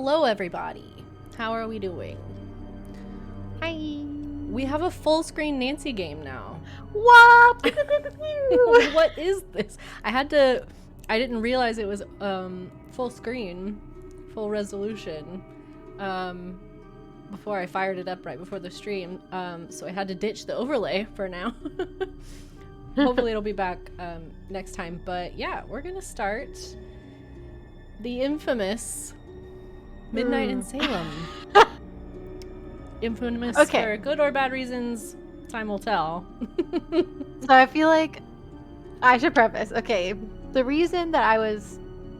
Hello, everybody. How are we doing? Hi. We have a full screen Nancy game now. What? What is this? I didn't realize it was full screen, full resolution, before I fired it up right before the stream. So I had to ditch the overlay for now. Hopefully it'll be back next time. But yeah, we're gonna start the infamous Midnight in Salem. Infamous for good or bad reasons, time will tell. So I feel like I should preface, the reason that I was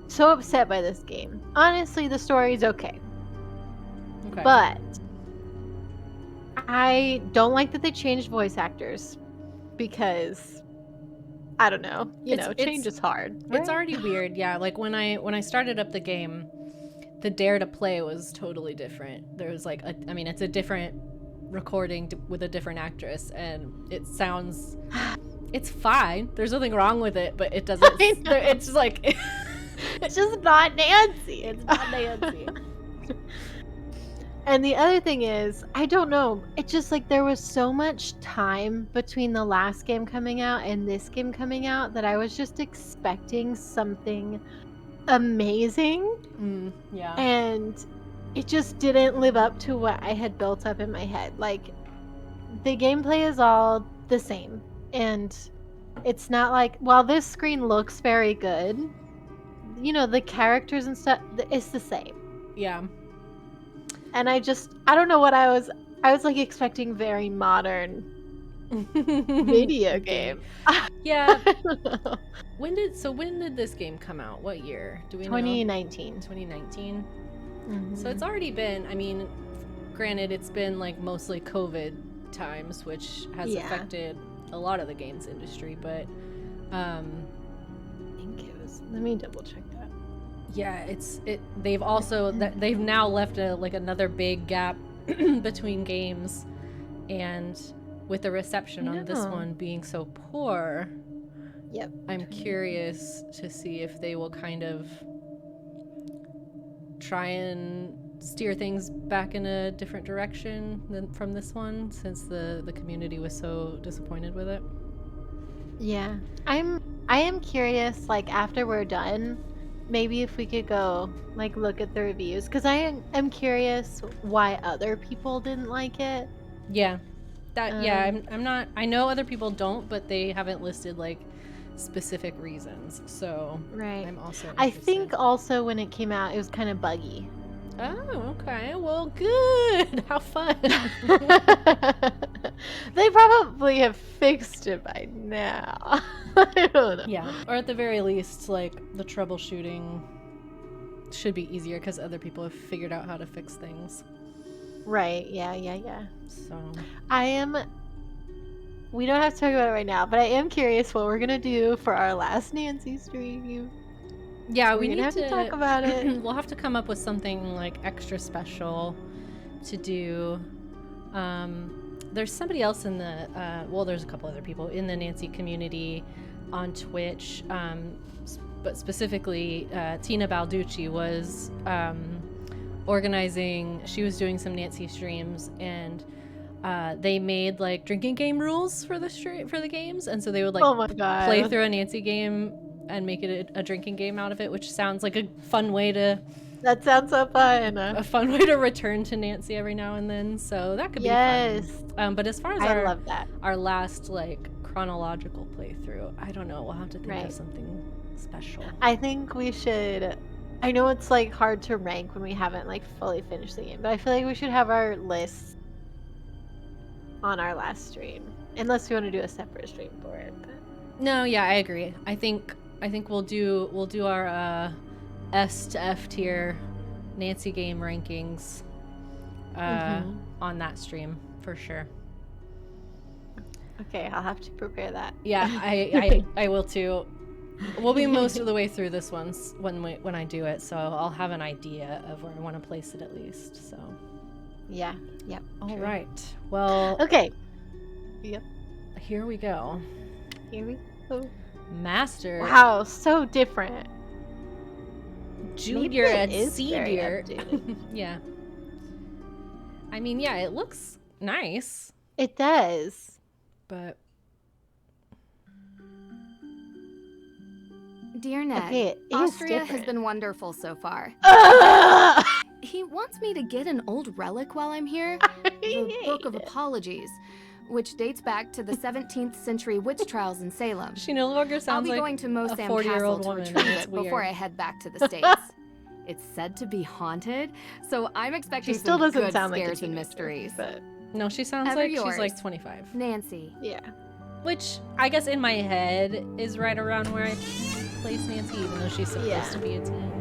so upset by this game, honestly, the story is okay. But I don't like that they changed voice actors because I don't know, change is hard. Right? It's already weird, yeah. Like when I started up the game, the dare to play was totally different. There was like it's a different recording with a different actress, and it sounds, it's fine. There's nothing wrong with it, but it doesn't. It's like it's just not Nancy. It's not Nancy. And the other thing is, I don't know. It's just like there was so much time between the last game coming out and this game coming out that I was just expecting something amazing. Yeah. And it just didn't live up to what I had built up in my head. Like, the gameplay is all the same. And it's not like, while this screen looks very good, the characters and stuff, it's the same. Yeah. And I don't know what I was like expecting very modern video game. Yeah. When did this game come out? What year? Do we know? 2019. 2019. Mm-hmm. So it's already been, granted it's been like mostly COVID times, which has affected a lot of the games industry, but I think it was, let me double check that. Yeah, they've now left another big gap between games, and with the reception on this one being so poor, I'm curious to see if they will kind of try and steer things back in a different direction from this one, since the community was so disappointed with it. Yeah, I am curious, like, after we're done, maybe if we could go like look at the reviews, because I am curious why other people didn't like it. Yeah, I'm not. I know other people don't, but they haven't listed like specific reasons. So right, I'm also interested. I think also when it came out, it was kind of buggy. Oh, okay. Well, good. How fun. They probably have fixed it by now. I don't know. Yeah, or at the very least, like, the troubleshooting should be easier because other people have figured out how to fix things. Right, yeah. So we don't have to talk about it right now, but I am curious what we're gonna do for our last Nancy stream. Yeah, we need have to talk about it. We'll have to come up with something like extra special to do. There's somebody else in the there's a couple other people in the Nancy community on Twitch, but specifically Tina Balducci was organizing. She was doing some Nancy streams, and they made like drinking game rules for the games, and so they would like play through a Nancy game and make it a drinking game out of it, which sounds like a fun way to... That sounds so fun. A fun way to return to Nancy every now and then, so that could be fun. But as far as I love that. Our last like chronological playthrough, I don't know, we'll have to think of something special. I think we should... I know it's like hard to rank when we haven't like fully finished the game, but I feel like we should have our lists on our last stream, unless we want to do a separate stream for it. But... No, yeah, I agree. I think we'll do our S to F tier Nancy game rankings on that stream for sure. Okay, I'll have to prepare that. Yeah, I will too. We'll be most of the way through this one when I do it, so I'll have an idea of where I want to place it at least. So. Yeah. Yep. All right. Well. Okay. Yep. Here we go. Here we go. Master. Wow, so different. junior Maybe it and is very senior. updated. Yeah. I mean, yeah, it looks nice, It does. but Dear Ned, Okay, it is Austria has different. been wonderful so far. Ugh! He wants me to get an old relic while I'm here, I the Book of hate it. Apologies, which dates back to the 17th century witch trials in Salem. she no longer I'll sounds be like going to a Mosam Castle 40-year-old to woman. retrieve It's it before weird. I head back to the States. It's said to be haunted, so I'm expecting She still some doesn't good sound like a scares and teenager, mysteries. but No, she sounds Ever like she's yours. like 25. Nancy. yeah. Which I guess in my head is right around where I place Nancy, even though she's supposed Yeah. to be a teen.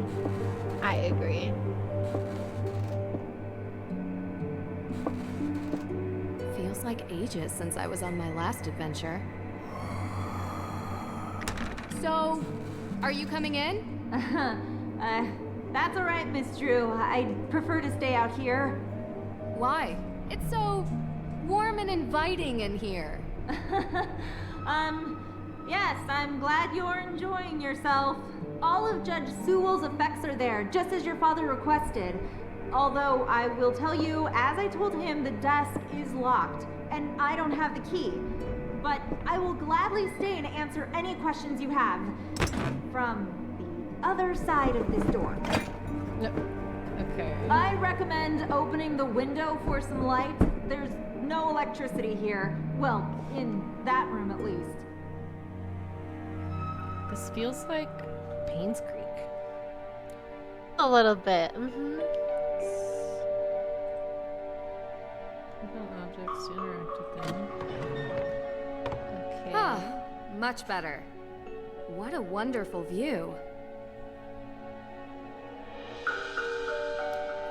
I agree. Feels like ages since I was on my last adventure. So, are you coming in? That's all right, Miss Drew. I'd prefer to stay out here. Why? It's so warm and inviting in here. Yes, I'm glad you're enjoying yourself. All of Judge Sewell's effects are there, just as your father requested. Although I will tell you, as I told him, the desk is locked, and I don't have the key. But I will gladly stay and answer any questions you have from the other side of this door. No. Okay. I recommend opening the window for some light. There's no electricity here. Well, in that room at least. This feels like Payne's Creek. A little bit. Mm-hmm. Objects to interact with them. Okay. Ah, much better. What a wonderful view.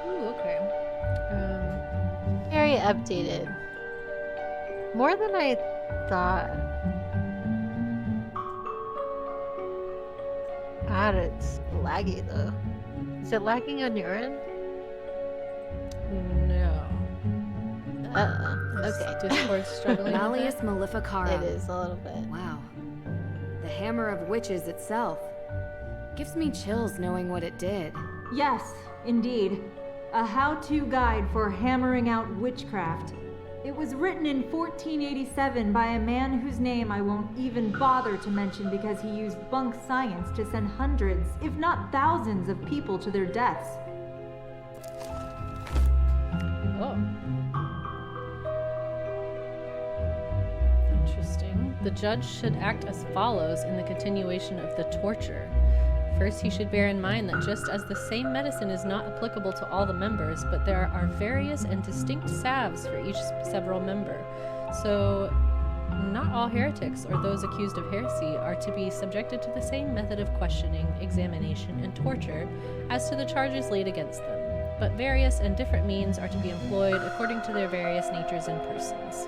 Ooh, okay. Very updated. More than I thought. God, it's laggy though. Is it lagging on your end? No. Uh-oh. Is Okay. Discord struggling with Malleus it? Maleficarum. It is a little bit. Wow. The Hammer of Witches itself. Gives me chills knowing what it did. Yes, indeed. A how-to guide for hammering out witchcraft. It was written in 1487 by a man whose name I won't even bother to mention because he used bunk science to send hundreds, if not thousands, of people to their deaths. Oh. Interesting. The judge should act as follows in the continuation of the torture. First, he should bear in mind that just as the same medicine is not applicable to all the members, but there are various and distinct salves for each several member. So, not all heretics or those accused of heresy are to be subjected to the same method of questioning, examination, and torture as to the charges laid against them, but various and different means are to be employed according to their various natures and persons.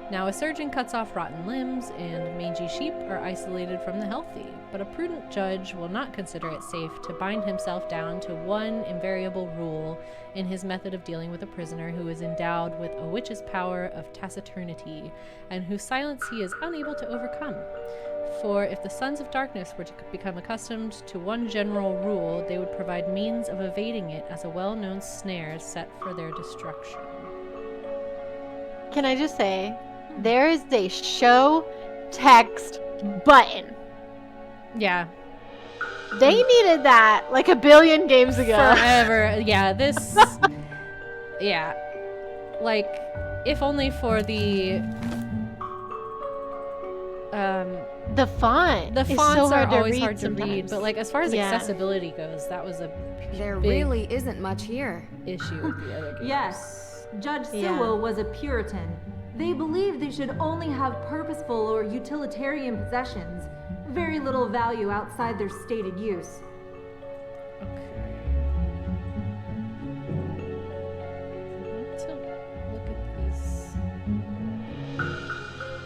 Now, a surgeon cuts off rotten limbs, and mangy sheep are isolated from the healthy, but a prudent judge will not consider it safe to bind himself down to one invariable rule in his method of dealing with a prisoner who is endowed with a witch's power of taciturnity, and whose silence he is unable to overcome. For if the sons of darkness were to become accustomed to one general rule, they would provide means of evading it as a well-known snare set for their destruction. Can I just say, there is a show text button. Yeah. They needed that like a billion games ago. Forever. Yeah, this. Yeah. Like, if only for the. The font. The is fonts so hard are to always read hard to read, sometimes. but like as far as Yeah. accessibility goes, that was a There big really isn't much here. issue with the other games. Yes, Judge Yeah. Sewell was a Puritan. They believed they should only have purposeful or utilitarian possessions, very little value outside their stated use. Okay. Let's look at these.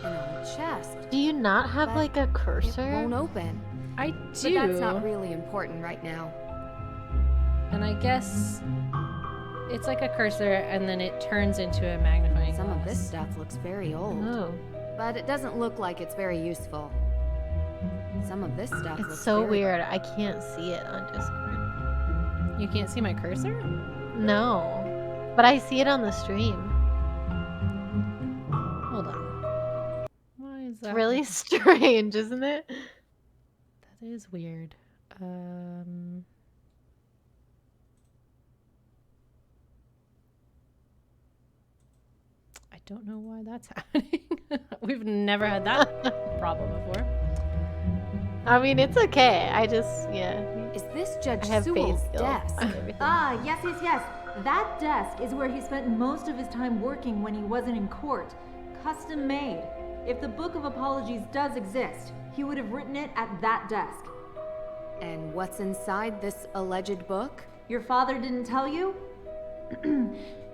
An old chest. Do you not have But like a It cursor? won't open. I But do, that's not really important right now. and I guess it's like a cursor, and then it turns into a magnifying Some of this glass. stuff looks very old, Oh, but it doesn't look like it's very useful. Some of this stuff it's looks so very- weird. I can't see it on Discord. You can't see my cursor? No. But I see it on the stream. Hold on. Why is It's that? really strange, isn't it? That is weird. I don't know why that's happening. We've never had that problem before. I mean, it's okay. I just, yeah. Is this Judge I have Sewell's faith still. desk? Everything. Ah, yes, yes, yes. That desk is where he spent most of his time working when he wasn't in court. Custom made. If the Book of Apologies does exist, he would have written it at that desk. And what's inside this alleged book? Your father didn't tell you?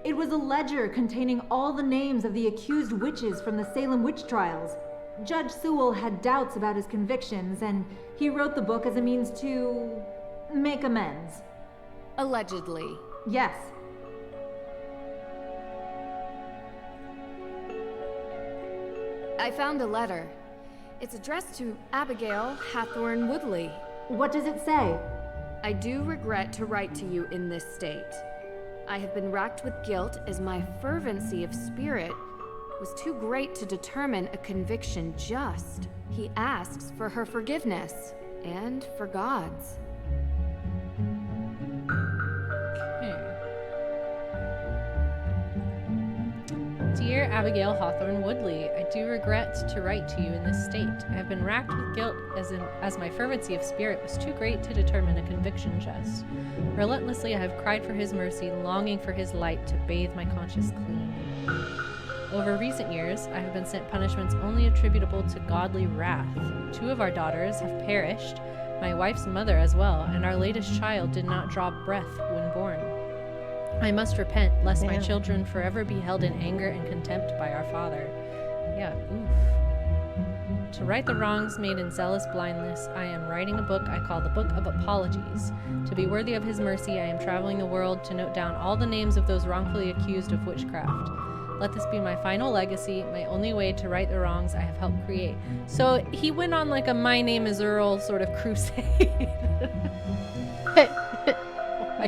It was a ledger containing all the names of the accused witches from the Salem witch trials. Judge Sewell had doubts about his convictions, and he wrote the book as a means to make amends. Allegedly. Yes. I found a letter. It's addressed to Abigail Hathorne Woodley. What does it say? I do regret to write to you in this state. I have been racked with guilt as my fervency of spirit was too great to determine a conviction just. He asks for her forgiveness and for God's. Dear Abigail Hawthorne Woodley, I do regret to write to you in this state. I have been racked with guilt as my fervency of spirit was too great to determine a conviction just. Relentlessly I have cried for his mercy, longing for his light to bathe my conscience clean. Over recent years, I have been sent punishments only attributable to godly wrath. 2 of our daughters have perished, my wife's mother as well, and our latest child did not draw breath when born. I must repent, lest my children forever be held in anger and contempt by our Father. Yeah, oof. To right the wrongs made in zealous blindness, I am writing a book I call the Book of Apologies. To be worthy of his mercy, I am traveling the world to note down all the names of those wrongfully accused of witchcraft. Let this be my final legacy, my only way to right the wrongs I have helped create. So he went on like a My Name is Earl sort of crusade.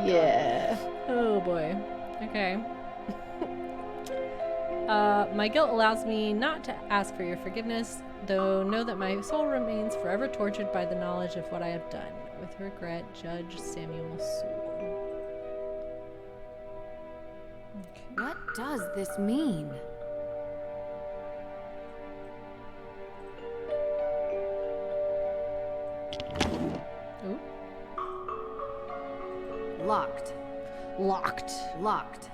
Yeah. Oh boy. Okay. My guilt allows me not to ask for your forgiveness, though know that my soul remains forever tortured by the knowledge of what I have done. With regret, Judge Samuel Sewell. Okay. What does this mean? Ooh. Locked. Locked. Locked.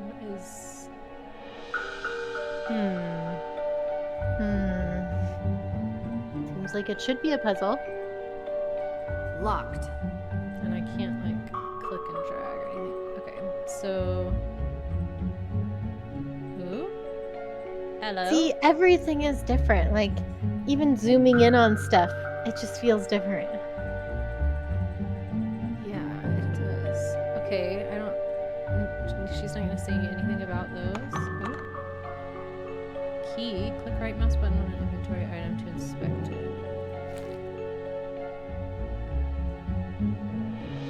What is... Seems like it should be a puzzle. Locked. And I can't, like, click and drag or anything. Okay, so... Ooh? Hello? See, everything is different. Like, even zooming in on stuff, it just feels different. Yeah, it does. Okay, I don't... She's not gonna say anything about those. Ooh. Key. Click right mouse button on an inventory item to inspect it.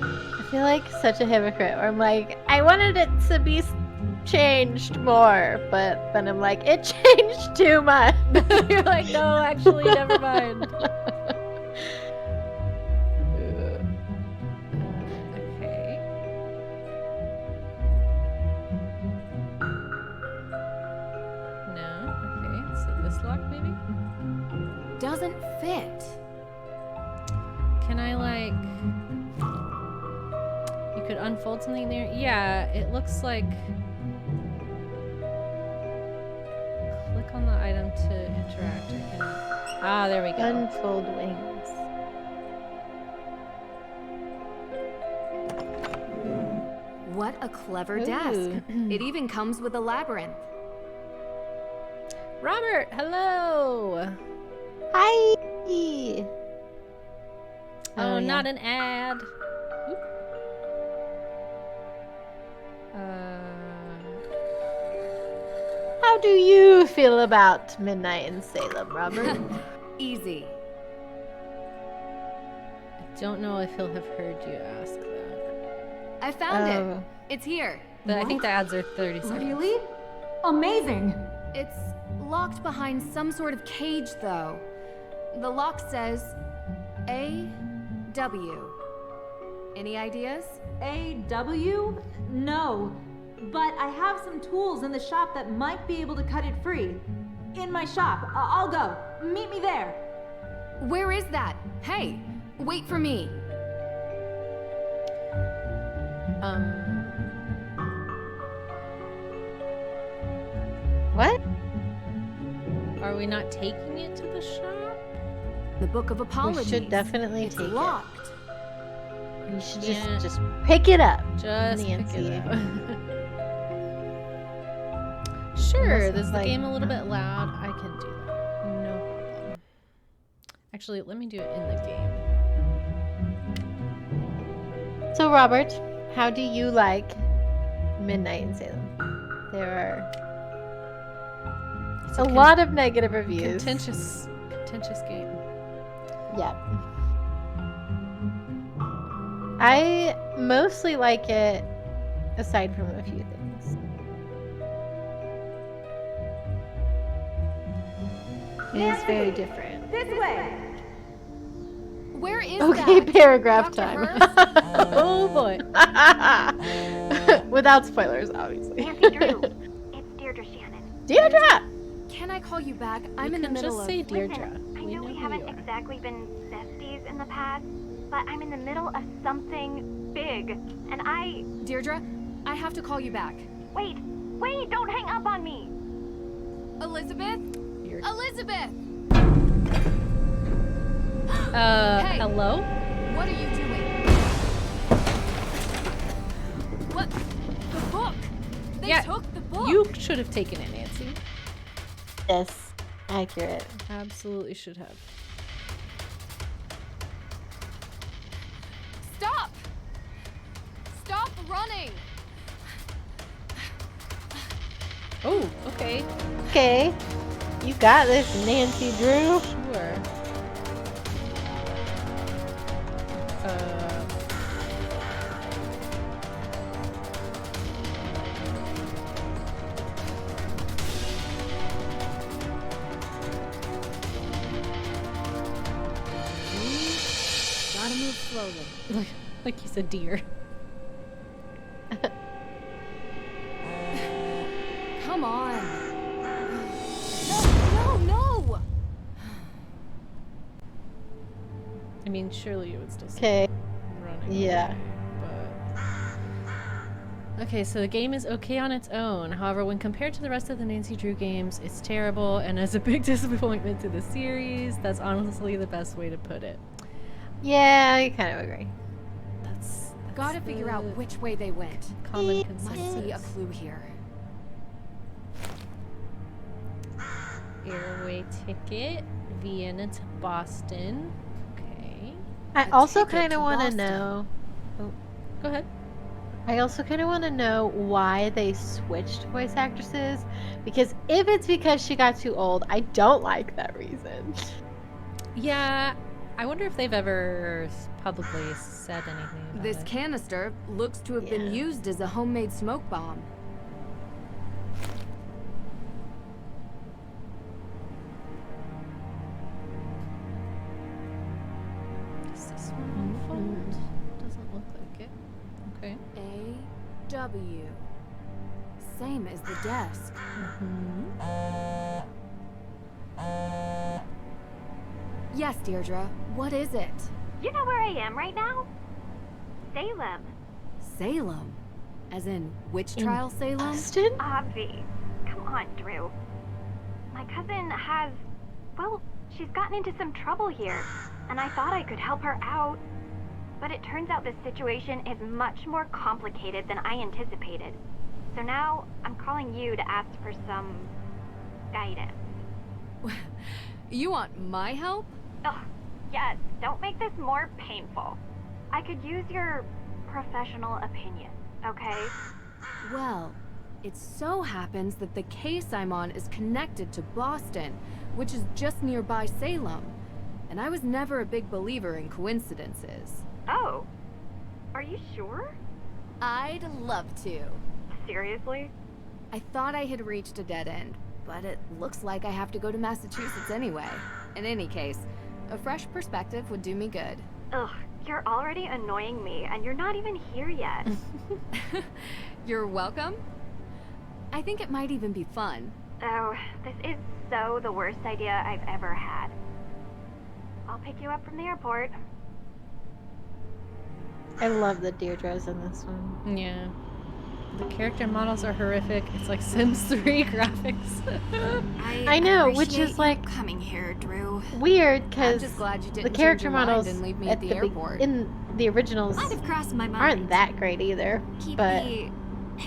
I feel like such a hypocrite where I'm like, I wanted it to be changed more, but then I'm like, it changed too much. You're like, no, actually, never mind. Okay. No. Okay. So this lock, maybe? Doesn't fit. Can I, like... You could unfold something there? Yeah, it looks like... Click on the item to interact. I can... Ah, there we go. Unfold wings. What a clever desk. It even comes with a labyrinth. Robert, hello! Hi! Oh, yeah. not an ad. Oop. How do you feel about midnight in Salem, Robert? Easy. don't know if he'll have heard you ask that. I found it. Oh. It's here. But I think the ads are 30 seconds. Really? Amazing! It's locked behind some sort of cage, though. The lock says A.W. Any ideas? A.W.? No. But I have some tools in the shop that might be able to cut it free. In my shop. I'll go. Meet me there. Where is that? Hey, wait for me. What? Are we not taking it to the shop? The Book of Apologies. We should definitely It's take locked. it. You should Yeah. just pick it up. Just pick Nancy. it up. Sure, Unless this is it's the like- game a little bit loud. I can do that. No problem. Actually, let me do it in the game. So, Robert, how do you like Midnight in Salem? There are It's a lot of negative reviews. contentious game. Yeah. I mostly like it, aside from a few things. It is very different. This way! Where is Okay, that? paragraph Dr. time. Oh boy. Without spoilers, obviously. Nancy Drew, it's Deirdre Shannon. Deirdre! Can I call you back? I'm You in the can middle just of... say Deirdre. Listen, I We know know we who haven't you are. exactly been besties in the past, but I'm in the middle of something big, and Deirdre, I have to call you back. Wait, don't hang up on me! Elizabeth? You're- Elizabeth! Hey. Hello? What are you doing? What? The book! They Yeah, took the book! You should have taken it, Nancy. Yes, accurate. Absolutely should have. Stop! Stop running! Oh, okay. Okay, you got this, Nancy Drew. Sure. Gotta move slowly. Like you said, deer. Come on. No! I mean, surely you would still say Okay, running. yeah. But... Okay, so the game is okay on its own. However, when compared to the rest of the Nancy Drew games, it's terrible and is a big disappointment to the series. That's honestly the best way to put it. Yeah, I kind of agree. That's Gotta figure out the which way they went. common Must consensus. see a clue here. Airway ticket, Vienna to Boston. Okay. I A also ticket kind of to want to Boston. know. Go ahead. I also kind of want to know why they switched voice actresses. Because if it's because she got too old, I don't like that reason. Yeah, I wonder if they've ever publicly said anything about This it. canister looks to have been Yeah. used as a homemade smoke bomb. Is this one on fold? Doesn't look like it. Okay. A.W. Same as the desk. Yes, Deirdre. What is it? You know where I am right now? Salem. Salem. As in witch In trial Salem? Boston? Obvi. Come on, Drew. My cousin has... Well, she's gotten into some trouble here, and I thought I could help her out. But it turns out this situation is much more complicated than I anticipated. So now, I'm calling you to ask for some... guidance. You want my help? Ugh, yes, don't make this more painful. I could use your professional opinion, okay? Well, it so happens that the case I'm on is connected to Boston, which is just nearby Salem. And I was never a big believer in coincidences. Oh, are you sure? I'd love to. Seriously? I thought I had reached a dead end, but it looks like I have to go to Massachusetts anyway. In any case, a fresh perspective would do me good. Ugh, you're already annoying me, and you're not even here yet. You're welcome. I think it might even be fun. Oh, this is so the worst idea I've ever had. I'll pick you up from the airport. I love the Deirdre's in this one. Yeah. The character models are horrific. It's like Sims 3 graphics. I know, which appreciate is like you coming here, Drew. weird I'm because just glad you didn't the change character your mind models and leave me at at the the airport. in the originals Might have crossed my mind. aren't that great either. Keep But the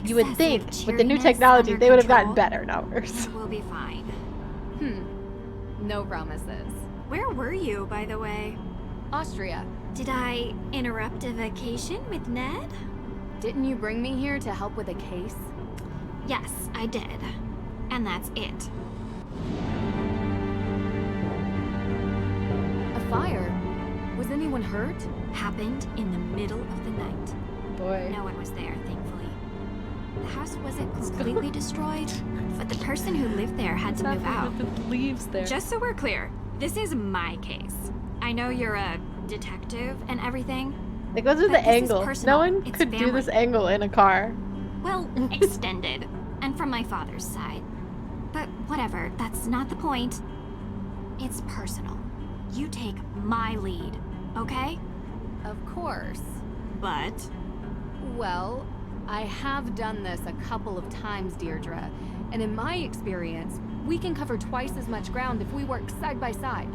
you would think excessive with the new cheeriness technology under they would have gotten control. better numbers. We'll be fine. No promises. Where were you, by the way? Austria, Did I interrupt a vacation with Ned? didn't you bring me here to help with a case? Yes, I did. And that's it. A fire? Was anyone hurt? Happened in the middle of the night. Boy. No one was there, thankfully. The house wasn't completely destroyed, but the person who lived there had to move out. With the leaves there. Just so we're clear, this is my case. I know you're a detective and everything. It goes with But the this is angle. personal. No one It's could do family. this angle in a car. Well, extended. And from my father's side. But whatever, that's not the point. It's personal. You take my lead, okay? Of course. But Well, I have done this a couple of times, Deirdre. And in my experience, we can cover twice as much ground if we work side by side.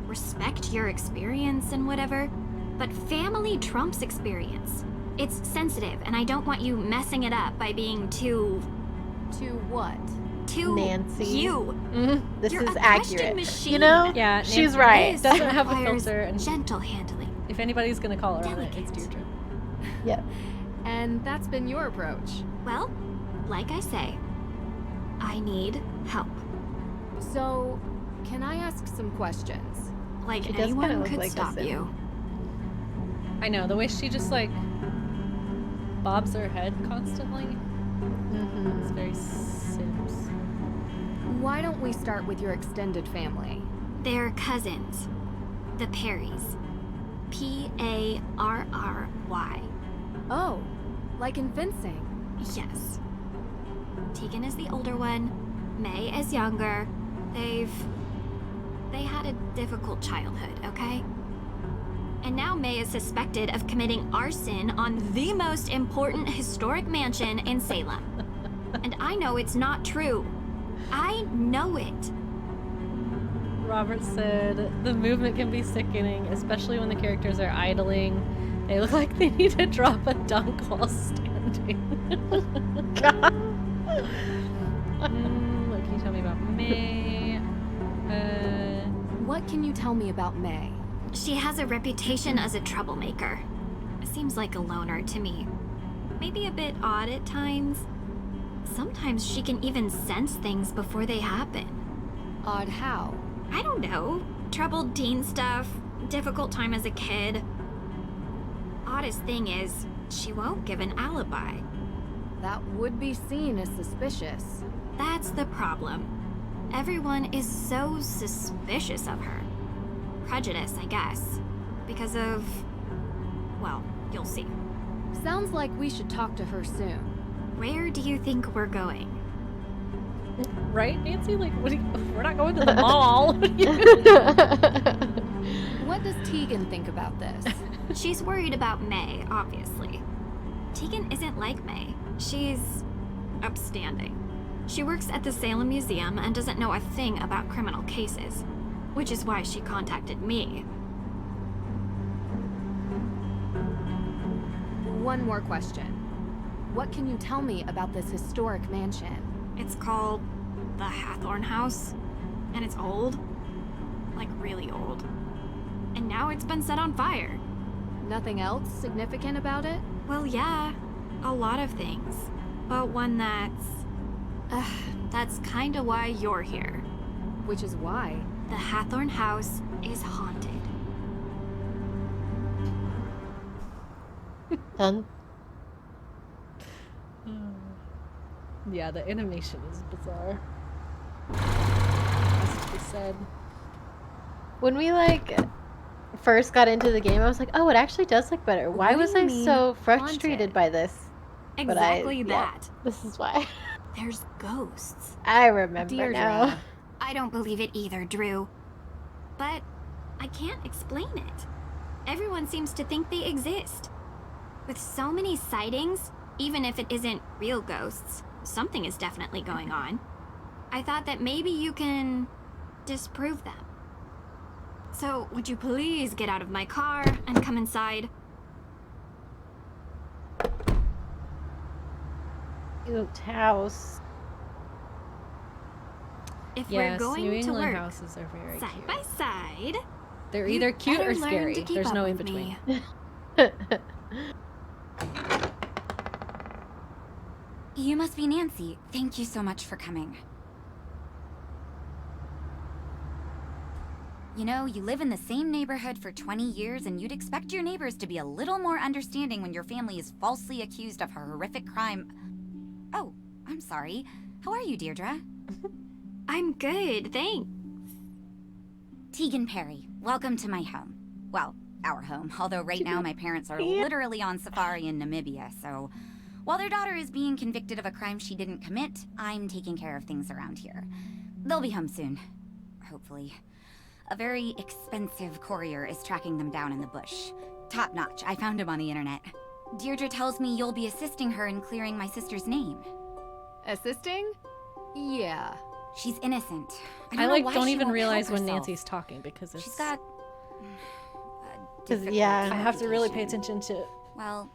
respect your experience and whatever, but family trumps experience. It's sensitive, and I don't want you messing it up by being too what? Nancy. you. This You're is a question accurate. machine. You know? Yeah, She's Nancy right. This Doesn't have a requires filter, and gentle handling. if anybody's gonna call her on it, it's Delicate. Deirdre. Yep. And that's been your approach. Well, like I say, I need help. So, can I ask some questions? Like She does kinda anyone look could like a stop Sim. you. I know, the way she just like bobs her head constantly. It's very Sims. Why don't we start with your extended family? They're cousins. The Perrys. Parry. Oh, like in fencing. Yes. Tegan is the older one. May is younger. They had a difficult childhood, okay? And now May is suspected of committing arson on the most important historic mansion in Salem. And I know it's not true. I know it. Robert said the movement can be sickening, especially when the characters are idling. They look like they need to drop a dunk while standing. What can you tell me about May? What can you tell me about May? She has a reputation as a troublemaker. Seems like a loner to me. Maybe a bit odd at times. Sometimes she can even sense things before they happen. Odd how? I don't know. Troubled teen stuff, difficult time as a kid. Oddest thing is, she won't give an alibi. That would be seen as suspicious. That's the problem. Everyone is so suspicious of her. Prejudice, I guess. Because of... well, you'll see. Sounds like we should talk to her soon. Where do you think we're going? Right, Nancy? Like, what do you, we're not going to the mall. What does Tegan think about this? She's worried about May, obviously. Tegan isn't like May. She's upstanding. She works at the Salem Museum and doesn't know a thing about criminal cases, which is why she contacted me. One more question. What can you tell me about this historic mansion? It's called the Hathorn House, and it's old. Like, really old. And now it's been set on fire. Nothing else significant about it? Well, yeah, a lot of things. But one that's kinda why you're here. Which is why. The Hathorn house is haunted. Done. Yeah, the animation is bizarre. Has to be said. When we like first got into the game, I was like, oh, it actually does look better. Why What do was you I mean, so frustrated haunted? by this? But Exactly yeah, that. this is why. There's ghosts. I remember Deirdre. now. I don't believe it either, Drew. But I can't explain it. Everyone seems to think they exist. With so many sightings, even if it isn't real ghosts, something is definitely going on. I thought that maybe you can disprove them. So, would you please get out of my car and come inside? Cute house. If Yes, we're going New to England work houses are very side cute. by side, They're you'd either cute better or learn scary. to keep There's up no in with between. me. You must be Nancy. Thank you so much for coming. You know, you live in the same neighborhood for 20 years, and you'd expect your neighbors to be a little more understanding when your family is falsely accused of a horrific crime. Oh, I'm sorry. How are you, Deirdre? I'm good, thanks. Tegan Perry, welcome to my home. Well, our home, although right now my parents are literally on safari in Namibia, so while their daughter is being convicted of a crime she didn't commit, I'm taking care of things around here. They'll be home soon, hopefully. A very expensive courier is tracking them down in the bush. Top notch, I found him on the internet. Deirdre tells me you'll be assisting her in clearing my sister's name. Assisting? Yeah. She's innocent. I don't know like why don't she even won't realize help when herself. Nancy's talking because it's She's got... Yeah. I have to really pay attention to. Well,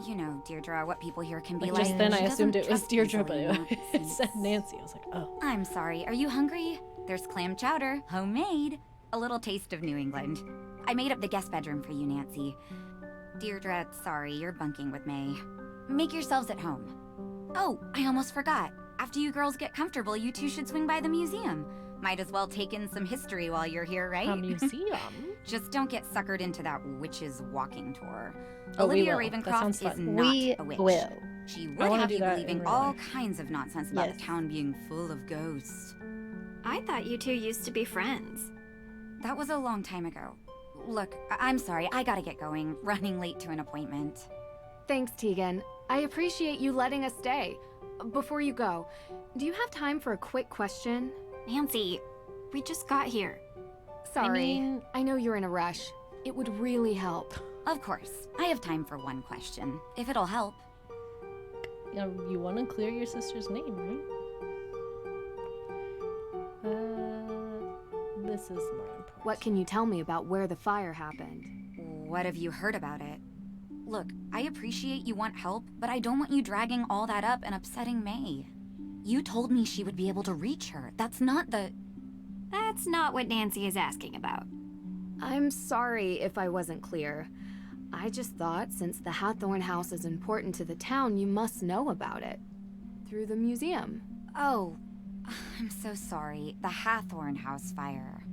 you know, Deirdre, what people here can be Like like. just then, She I assumed doesn't it was trust Deirdre, easily, but not it since- said Nancy. I was like, oh. I'm sorry, are you hungry? There's clam chowder, homemade. A little taste of New England. I made up the guest bedroom for you, Nancy. Deirdre, sorry, you're bunking with May. Make yourselves at home. Oh, I almost forgot. After you girls get comfortable, you two should swing by the museum. Might as well take in some history while you're here, right? A museum. Just don't get suckered into that witch's walking tour. Oh, we Olivia will. That Ravencroft sounds is fun. not We a witch. will. She I would wanna have do you that in believing real all life. kinds of nonsense about Yes. the town being full of ghosts. I thought you two used to be friends. That was a long time ago. Look, I'm sorry, I gotta get going. Running late to an appointment. Thanks, Tegan. I appreciate you letting us stay. Before you go, do you have time for a quick question? Nancy, we just got here. Sorry. I know you're in a rush. It would really help. Of course, I have time for one question, if it'll help. You want to clear your sister's name, right? This is more important. What can you tell me about where the fire happened? What have you heard about it? Look, I appreciate you want help, but I don't want you dragging all that up and upsetting May. You told me she would be able to reach her. That's not the... That's not what Nancy is asking about. I'm sorry if I wasn't clear. I just thought since the Hathorn house is important to the town, you must know about it. Through the museum. Oh, I'm so sorry. The Hathorn house fire.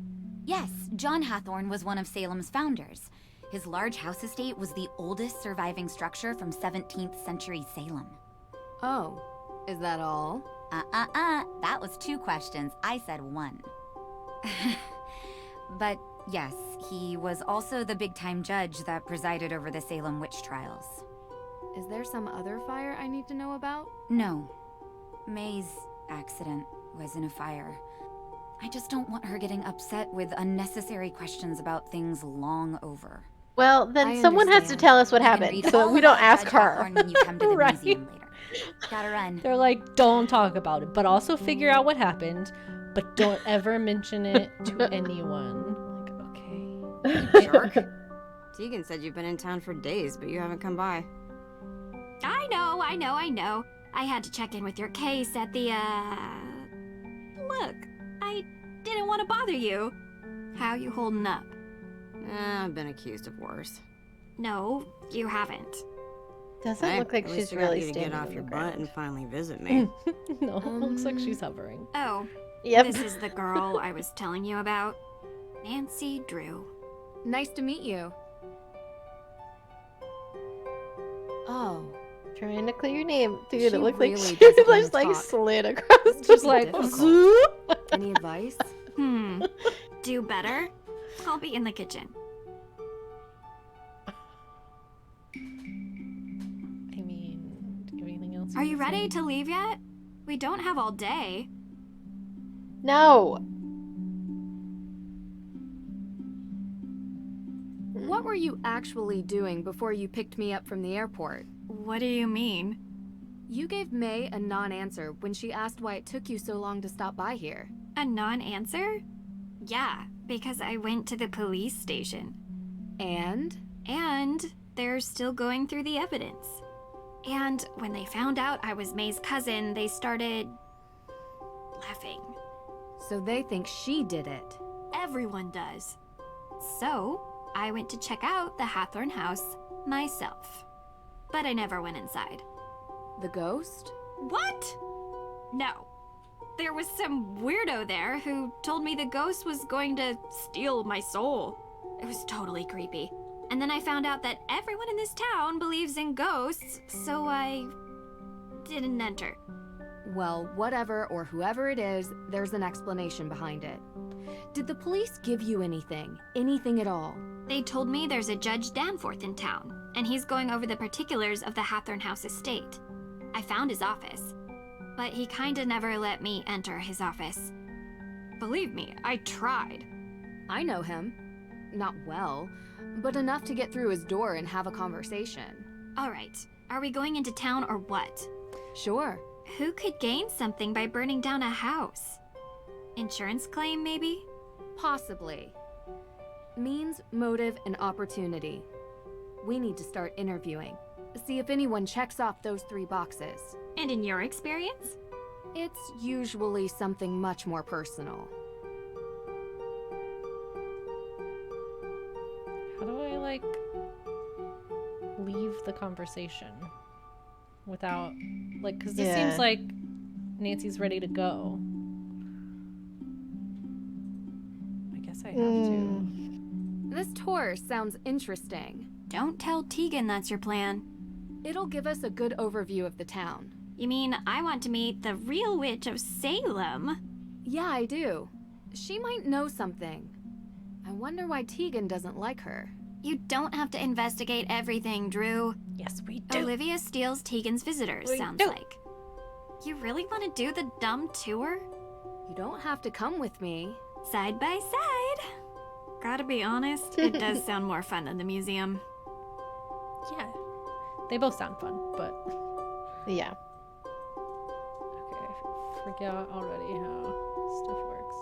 Yes, John Hathorn was one of Salem's founders. His large house estate was the oldest surviving structure from 17th century Salem. Oh, is that all? That was 2 questions. I said 1. But yes, he was also the big-time judge that presided over the Salem witch trials. Is there some other fire I need to know about? No. May's accident was in a fire. I just don't want her getting upset with unnecessary questions about things long over. Well, then I someone has to understand. tell us what You can happened, read so all that we don't about ask Judge her. Hawthorne when you come to the Right. museum later. Gotta run. They're like, don't talk about it, but also figure out what happened, but don't ever mention it to anyone. Like, okay. Jerk. Tegan said you've been in town for days, but you haven't come by. I know. I had to check in with your case at the, Look, I didn't want to bother you. How you holding up? I've been accused of worse. No, you haven't. Doesn't Hey, look like at least she's I got really you to standing get off on your the butt and ground. finally visit me. No, looks like she's hovering. Oh, Yep. this is the girl I was telling you about. Nancy Drew. Nice to meet you. Oh, Trying to clear your name. Dude, She it looked like really she doesn't just wanna like talk. slid across. This Just could be like difficult. zoop. any advice? Do better? I'll be in the kitchen. I mean, do you have anything else? Are you wanna ready say? to leave yet? We don't have all day. No. What were you actually doing before you picked me up from the airport? What do you mean? You gave May a non-answer when she asked why it took you so long to stop by here. A non-answer? Yeah, because I went to the police station. And? And they're still going through the evidence. And when they found out I was May's cousin, they started laughing. So they think she did it. Everyone does. So, I went to check out the Hathorn house myself. But I never went inside. The ghost? What? No. There was some weirdo there who told me the ghost was going to steal my soul. It was totally creepy. And then I found out that everyone in this town believes in ghosts, so I didn't enter. Well, whatever or whoever it is, there's an explanation behind it. Did the police give you anything? Anything at all? They told me there's a Judge Danforth in town, and he's going over the particulars of the Hathorn House estate. I found his office, but he kinda never let me enter his office. Believe me, I tried. I know him. Not well, but enough to get through his door and have a conversation. All right, are we going into town or what? Sure. Who could gain something by burning down a house? Insurance claim, maybe? Possibly. Means, motive, and opportunity. We need to start interviewing. See if anyone checks off those 3 boxes. And in your experience? It's usually something much more personal. How do I like leave the conversation without like? Because this Yeah. seems like Nancy's ready to go. I guess I have to. This tour sounds interesting. Don't tell Tegan that's your plan. It'll give us a good overview of the town. You mean I want to meet the real witch of Salem? Yeah, I do. She might know something. I wonder why Tegan doesn't like her. You don't have to investigate everything, Drew. Yes, we do. Olivia steals Tegan's visitors, We sounds do. like. You really want to do the dumb tour? You don't have to come with me. Side by side. Gotta be honest, it does sound more fun than the museum. Yeah, they both sound fun, but Yeah. okay, I forgot already how stuff works.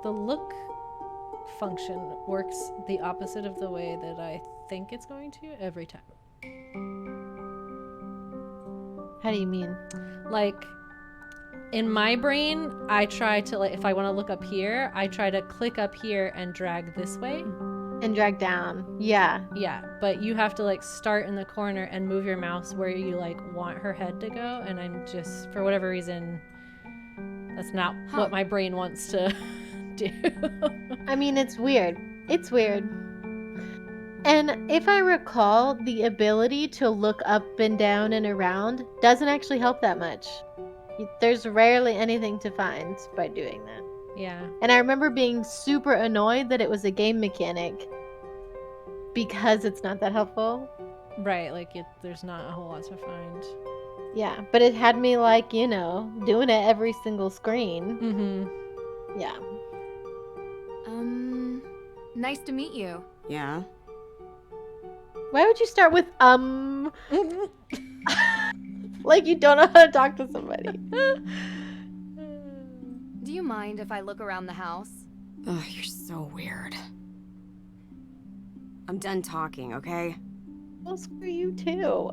The look function works the opposite of the way that I think it's going to every time. How do you mean? Like, in my brain, I try to, like, if I want to look up here, I try to click up here and drag this way. And drag down. Yeah. Yeah, but you have to, like, start in the corner and move your mouse where you, like, want her head to go. And I'm just, for whatever reason, that's not what my brain wants to do. I mean, it's weird. It's weird. And if I recall, the ability to look up and down and around doesn't actually help that much. There's rarely anything to find by doing that. Yeah. And I remember being super annoyed that it was a game mechanic because it's not that helpful. Right, like, there's not a whole lot to find. Yeah, but it had me, like, you know, doing it every single screen. Mm-hmm. Yeah. Nice to meet you. Yeah. Why would you start with, like you don't know how to talk to somebody? Do you mind if I look around the house? Ugh, you're so weird. I'm done talking, okay? Well, screw you too.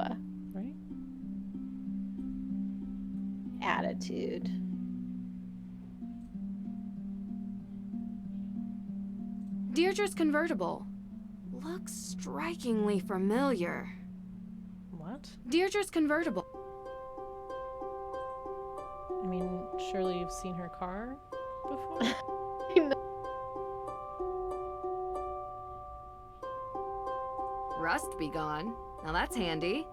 Right? Attitude. Deirdre's convertible. looks strikingly familiar. What? Deirdre's convertible. I mean, surely you've seen her car before? Rust be gone. Now that's handy.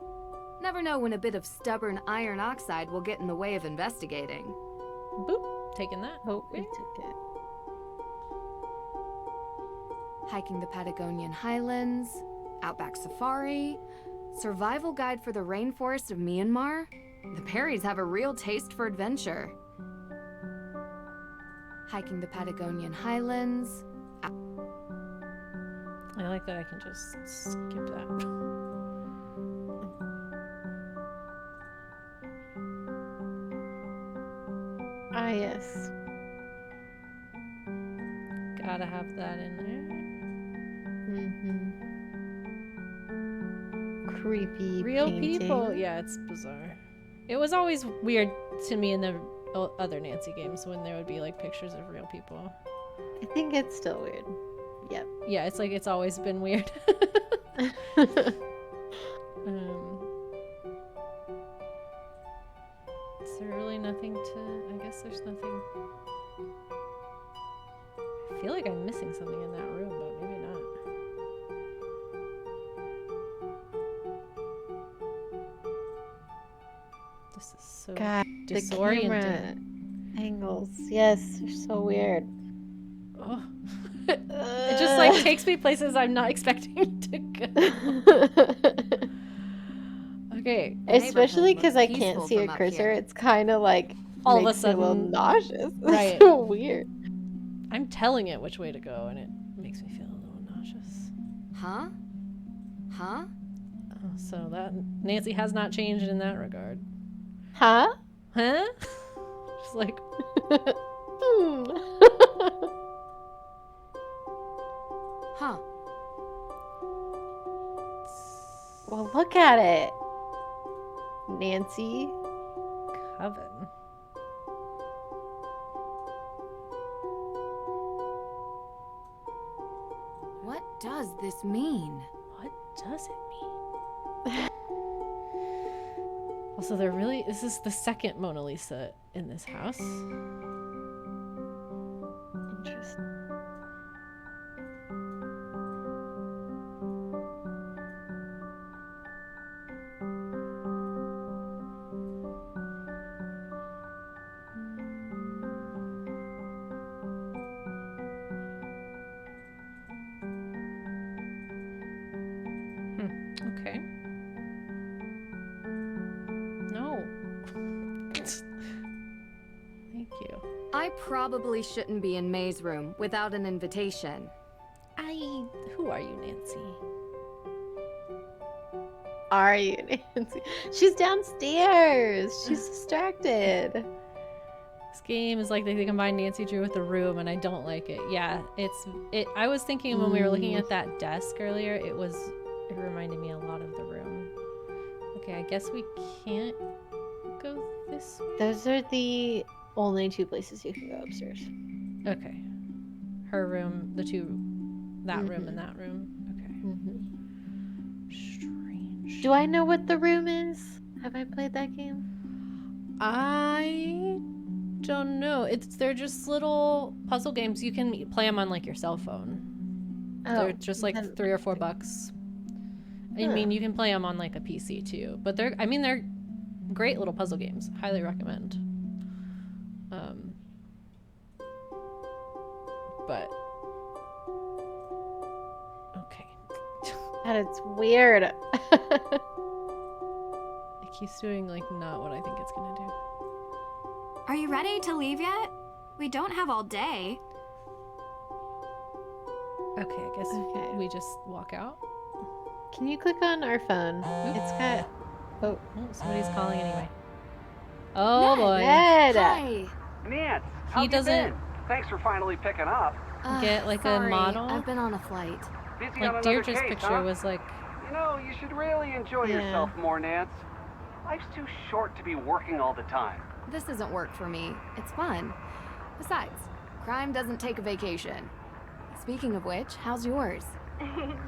Never know when a bit of stubborn iron oxide will get in the way of investigating. Boop. Taking that. Oh, we took it. Hiking the Patagonian Highlands, Outback Safari, Survival Guide for the Rainforest of Myanmar. The Perrys have a real taste for adventure. Hiking the Patagonian Highlands. I like that I can just skip that. Ah, yes. Gotta have that in there. Creepy Real painting. people. Yeah, it's bizarre. It was always weird to me in the other Nancy games when there would be like pictures of real people. I think it's still weird. Yep. Yeah, it's like it's always been weird. Is there really nothing to... I guess there's nothing... I feel like I'm missing something in that room, but maybe not. This is so God, the disorienting. camera angles. Yes, they're so weird. Oh. It just like takes me places I'm not expecting to go. Okay. Especially because I Peaceful can't see a from up cursor. here. It's kind of like All of a makes me a little sudden- nauseous. Right. It's so weird. I'm telling it which way to go, and it makes me feel a little nauseous. Huh? Huh? Oh, so that Nancy has not changed in that regard. Huh? Huh? Just like, Huh. Well, look at it. Nancy. Coven. What does this mean? What does it mean? Also, they're really... This is the second Mona Lisa in this house. Interesting. Okay. No. Thank you. I probably shouldn't be in May's room without an invitation. Who are you, Nancy? Are you, Nancy? She's downstairs. She's distracted. This game is like they combine Nancy Drew with the room, and I don't like it. Yeah, I was thinking when we were looking at that desk earlier, it reminded me a lot of the room. Okay, I guess we can't go this way. Those are the only two places you can go upstairs. Okay. Her room, that room and that room. Okay. Strange. Do I know what the room is? Have I played that game? I don't know. They're just little puzzle games. You can play them on like your cell phone. They're just like then- $3 or $4. I mean, you can play them on like a PC too. But they're great little puzzle games. Highly recommend. But okay. God, it's weird. It keeps doing like not what I think it's gonna do. Are you ready to leave yet? We don't have all day. Okay, I guess Okay. we just walk out. Can you click on our phone? It's got. Oh, Oh, somebody's calling anyway. Oh boy. Ned. Hi. Nance, how you doesn't- been? Thanks for finally picking up. Get, like, a sorry, model? I've been on a flight. Busy on Like another Deirdre's case, picture huh? was like, You know, you should really enjoy Yeah. yourself more, Nance. Life's too short to be working all the time. This isn't work for me. It's fun. Besides, crime doesn't take a vacation. Speaking of which, how's yours?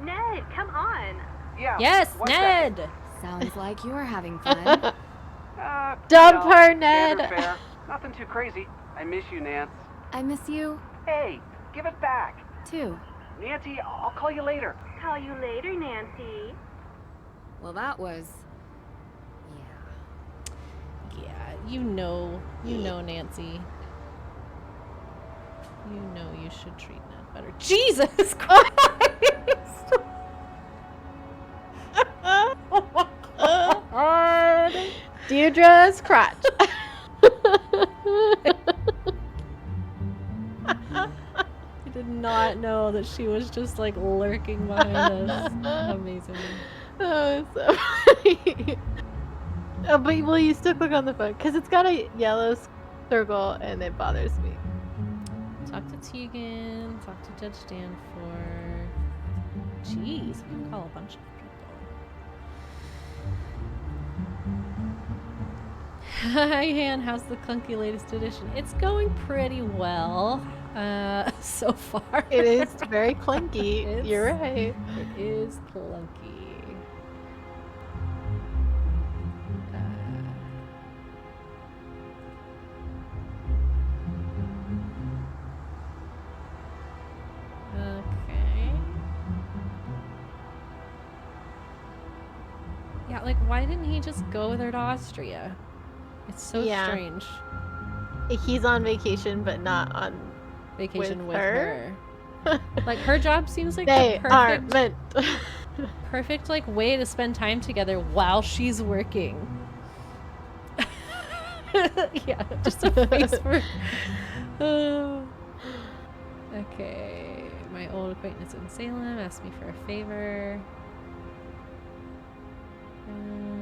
Ned, come on. Yeah. Yes, one Ned! second. Sounds like you're having fun. Dump her, standard Ned. fare. Nothing too crazy. I miss you, Nance. I miss you, Hey, give it back. too. Nancy, I'll call you later. Call you later, Nancy. Well, that was... yeah. Yeah, you know Nancy. You know you should treat Ned better. Jesus Christ! Deirdre's crotch. I did not know that she was just like lurking behind us. Amazing. Oh, it's so funny. Oh, but will you still click on the phone? Because it's got a yellow circle and it bothers me. Talk to Tegan. Talk to Judge Stanford. Jeez, we can call a bunch of people. Hi, Han. How's the clunky latest edition? It's going pretty well so far. It is very clunky. It's- You're right. It is clunky. Okay. Yeah, like, why didn't he just go with her to Austria? It's so Yeah. strange. He's on vacation, but not on. Vacation With with her? her. Like, her job seems like They the aren't perfect, meant. perfect, like, way to spend time together while she's working. Yeah, just a face for... Okay, my old acquaintance in Salem asked me for a favor. Okay.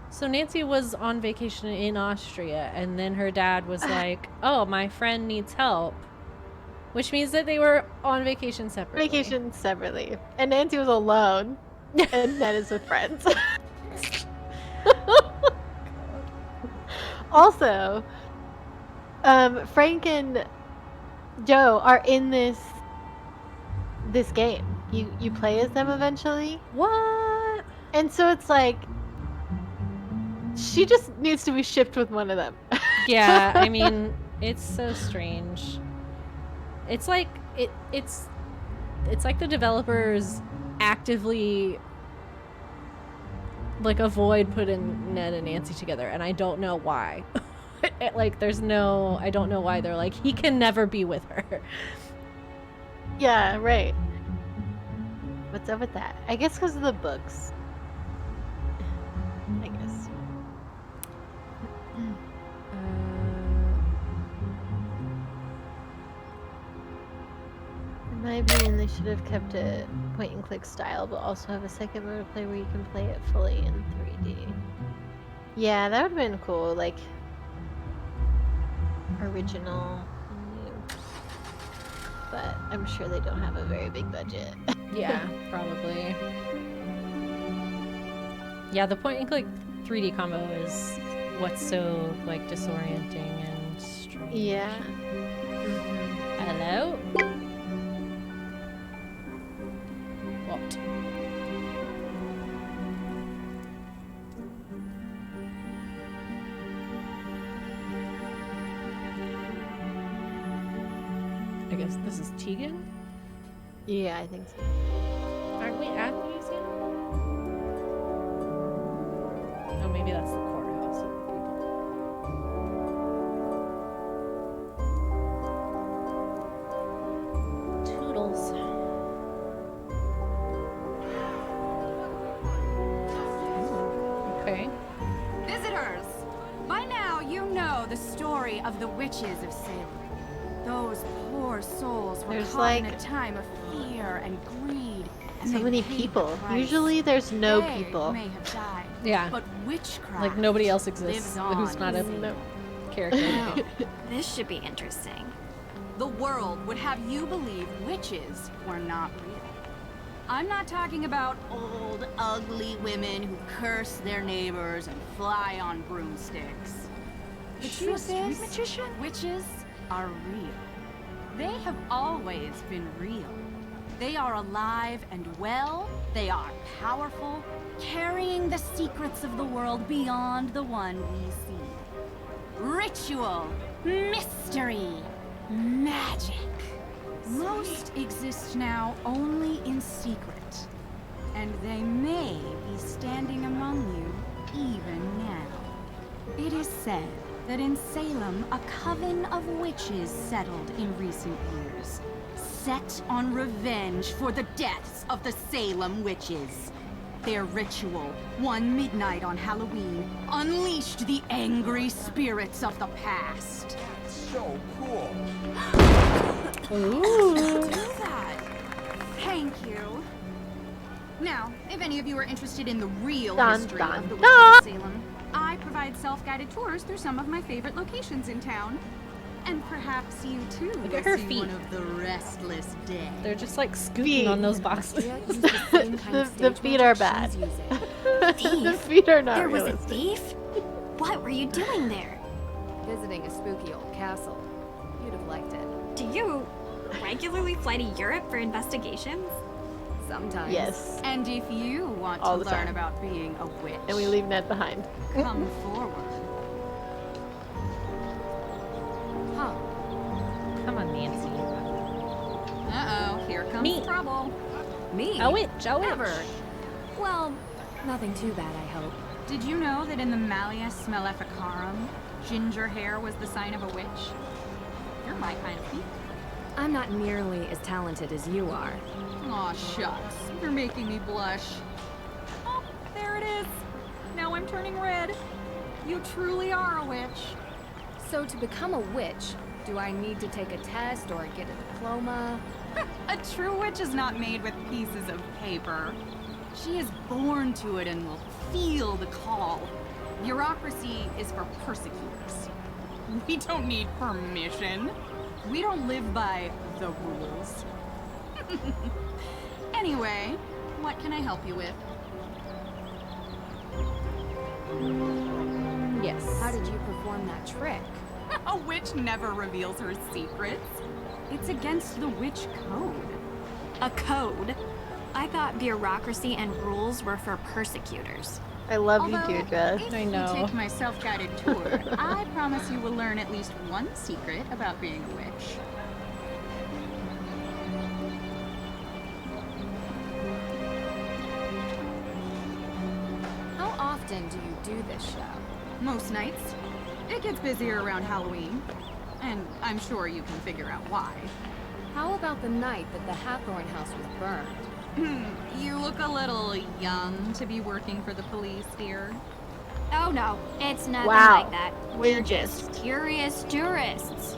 So Nancy was on vacation in Austria, and then her dad was like, "Oh, my friend needs help," which means that they were on vacation separately. Vacation separately. And Nancy was alone. And Ned is with friends. Also, Frank and Joe are in this game. You play as them eventually. What? And so it's like she just needs to be shipped with one of them. Yeah, I mean, it's so strange. It's like it's like the developers actively like avoid putting Ned and Nancy together, and I don't know why. Like, I don't know why they're like, he can never be with her. Yeah, right. What's up with that? I guess because of the books. I guess. In my opinion, they should have kept it point and click style, but also have a second mode of play where you can play it fully in 3D. Yeah, that would have been cool. Like, original and new. But I'm sure they don't have a very big budget. Yeah, probably. Yeah, the point and click 3D combo is what's so like disorienting and strange. Yeah. Hello? What? I guess this is Tegan? Yeah, I think so. Aren't we at the museum? Oh, maybe that's the courthouse of the people. Toodles. Okay. Visitors! By now you know the story of the witches of Salem. Those poor souls were There's, caught in like, a time of fear and greed. And So they many paid people. the price. Usually there's no They people. may have died, Yeah. but witchcraft Like nobody else exists lives who's on not in a Salem. character. This should be interesting. The world would have you believe witches were not real. I'm not talking about old, ugly women who curse their neighbors and fly on broomsticks. The truth is, witches are real. They have always been real. They are alive and well. They are powerful, carrying the secrets of the world beyond the one we see. Ritual, mystery, magic. Most exist now only in secret, and they may be standing among you even now. It is said that in Salem, a coven of witches settled in recent years, set on revenge for the deaths of the Salem witches. Their ritual, one midnight on Halloween, unleashed the angry spirits of the past. So cool. Ooh. Do that. Thank you. Now, if any of you are interested in the real history of the witches of Salem, I provide self-guided tours through some of my favorite locations in town. And perhaps you too Look will at her see feet. one of the restless dead. They're just like scooting on those boxes. The feet are bad. The feet are not There was a realistic. thief? What were you doing there? Visiting a spooky old castle. You'd have liked it. Do you regularly fly to Europe for investigations? Sometimes. Yes. And if you want All to the learn time. about being a witch, And we leave Ned behind. come forward. Huh. Come on, Nancy. Uh-oh, here comes Me. trouble. Me? A witch, Never. Well, nothing too bad, I hope. Did you know that in the Malleus Maleficarum, ginger hair was the sign of a witch? You're my kind of people. I'm not nearly as talented as you are. Aw, shucks. You're making me blush. Oh, there it is. Now I'm turning red. You truly are a witch. So to become a witch, do I need to take a test or get a diploma? A true witch is not made with pieces of paper. She is born to it and will feel the call. Bureaucracy is for persecutors. We don't need permission. We don't live by the rules. Anyway, what can I help you with? Yes. How did you perform that trick? A witch never reveals her secrets. It's against the witch code. A code? I thought bureaucracy and rules were for persecutors. I love you, Although, Deirdre. if I know. you take my self-guided tour, I promise you will learn at least one secret about being a witch. How often do you do this show? Most nights. It gets busier around Halloween. And I'm sure you can figure out why. How about the night that the Hathorn house was burned? You look a little young to be working for the police, dear. Oh no, it's nothing Wow. like that. We We're just- just curious tourists.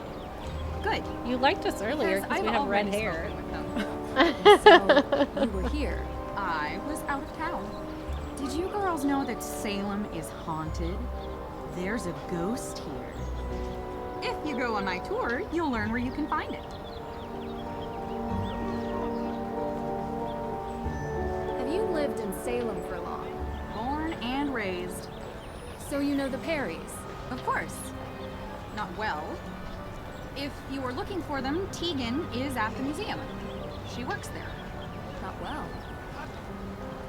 Good. You liked us earlier because we I've have red already hair. spoken with them. So, you were here. I was out of town. Did you girls know that Salem is haunted? There's a ghost here. If you go on my tour, you'll learn where you can find it. Have you lived in Salem for long? Born and raised. So you know the Perrys? Of course. Not well. If you were looking for them, Tegan is at the museum. She works there. Not well.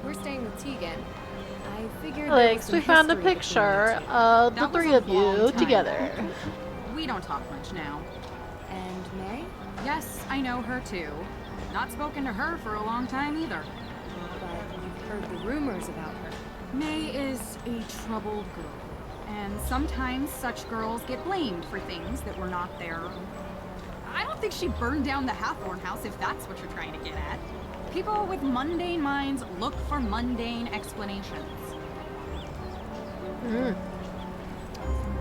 We're staying with Tegan. I figured Alex, we found a history between you picture two. of the That was three a of long you time together. ago. We don't talk much now. And May? Yes, I know her too. Not spoken to her for a long time either. But you've heard the rumors about her. May is a troubled girl, and sometimes such girls get blamed for things that were not their own. I don't think she burned down the Hathorn house, if that's what you're trying to get at. People with mundane minds look for mundane explanations. Mm.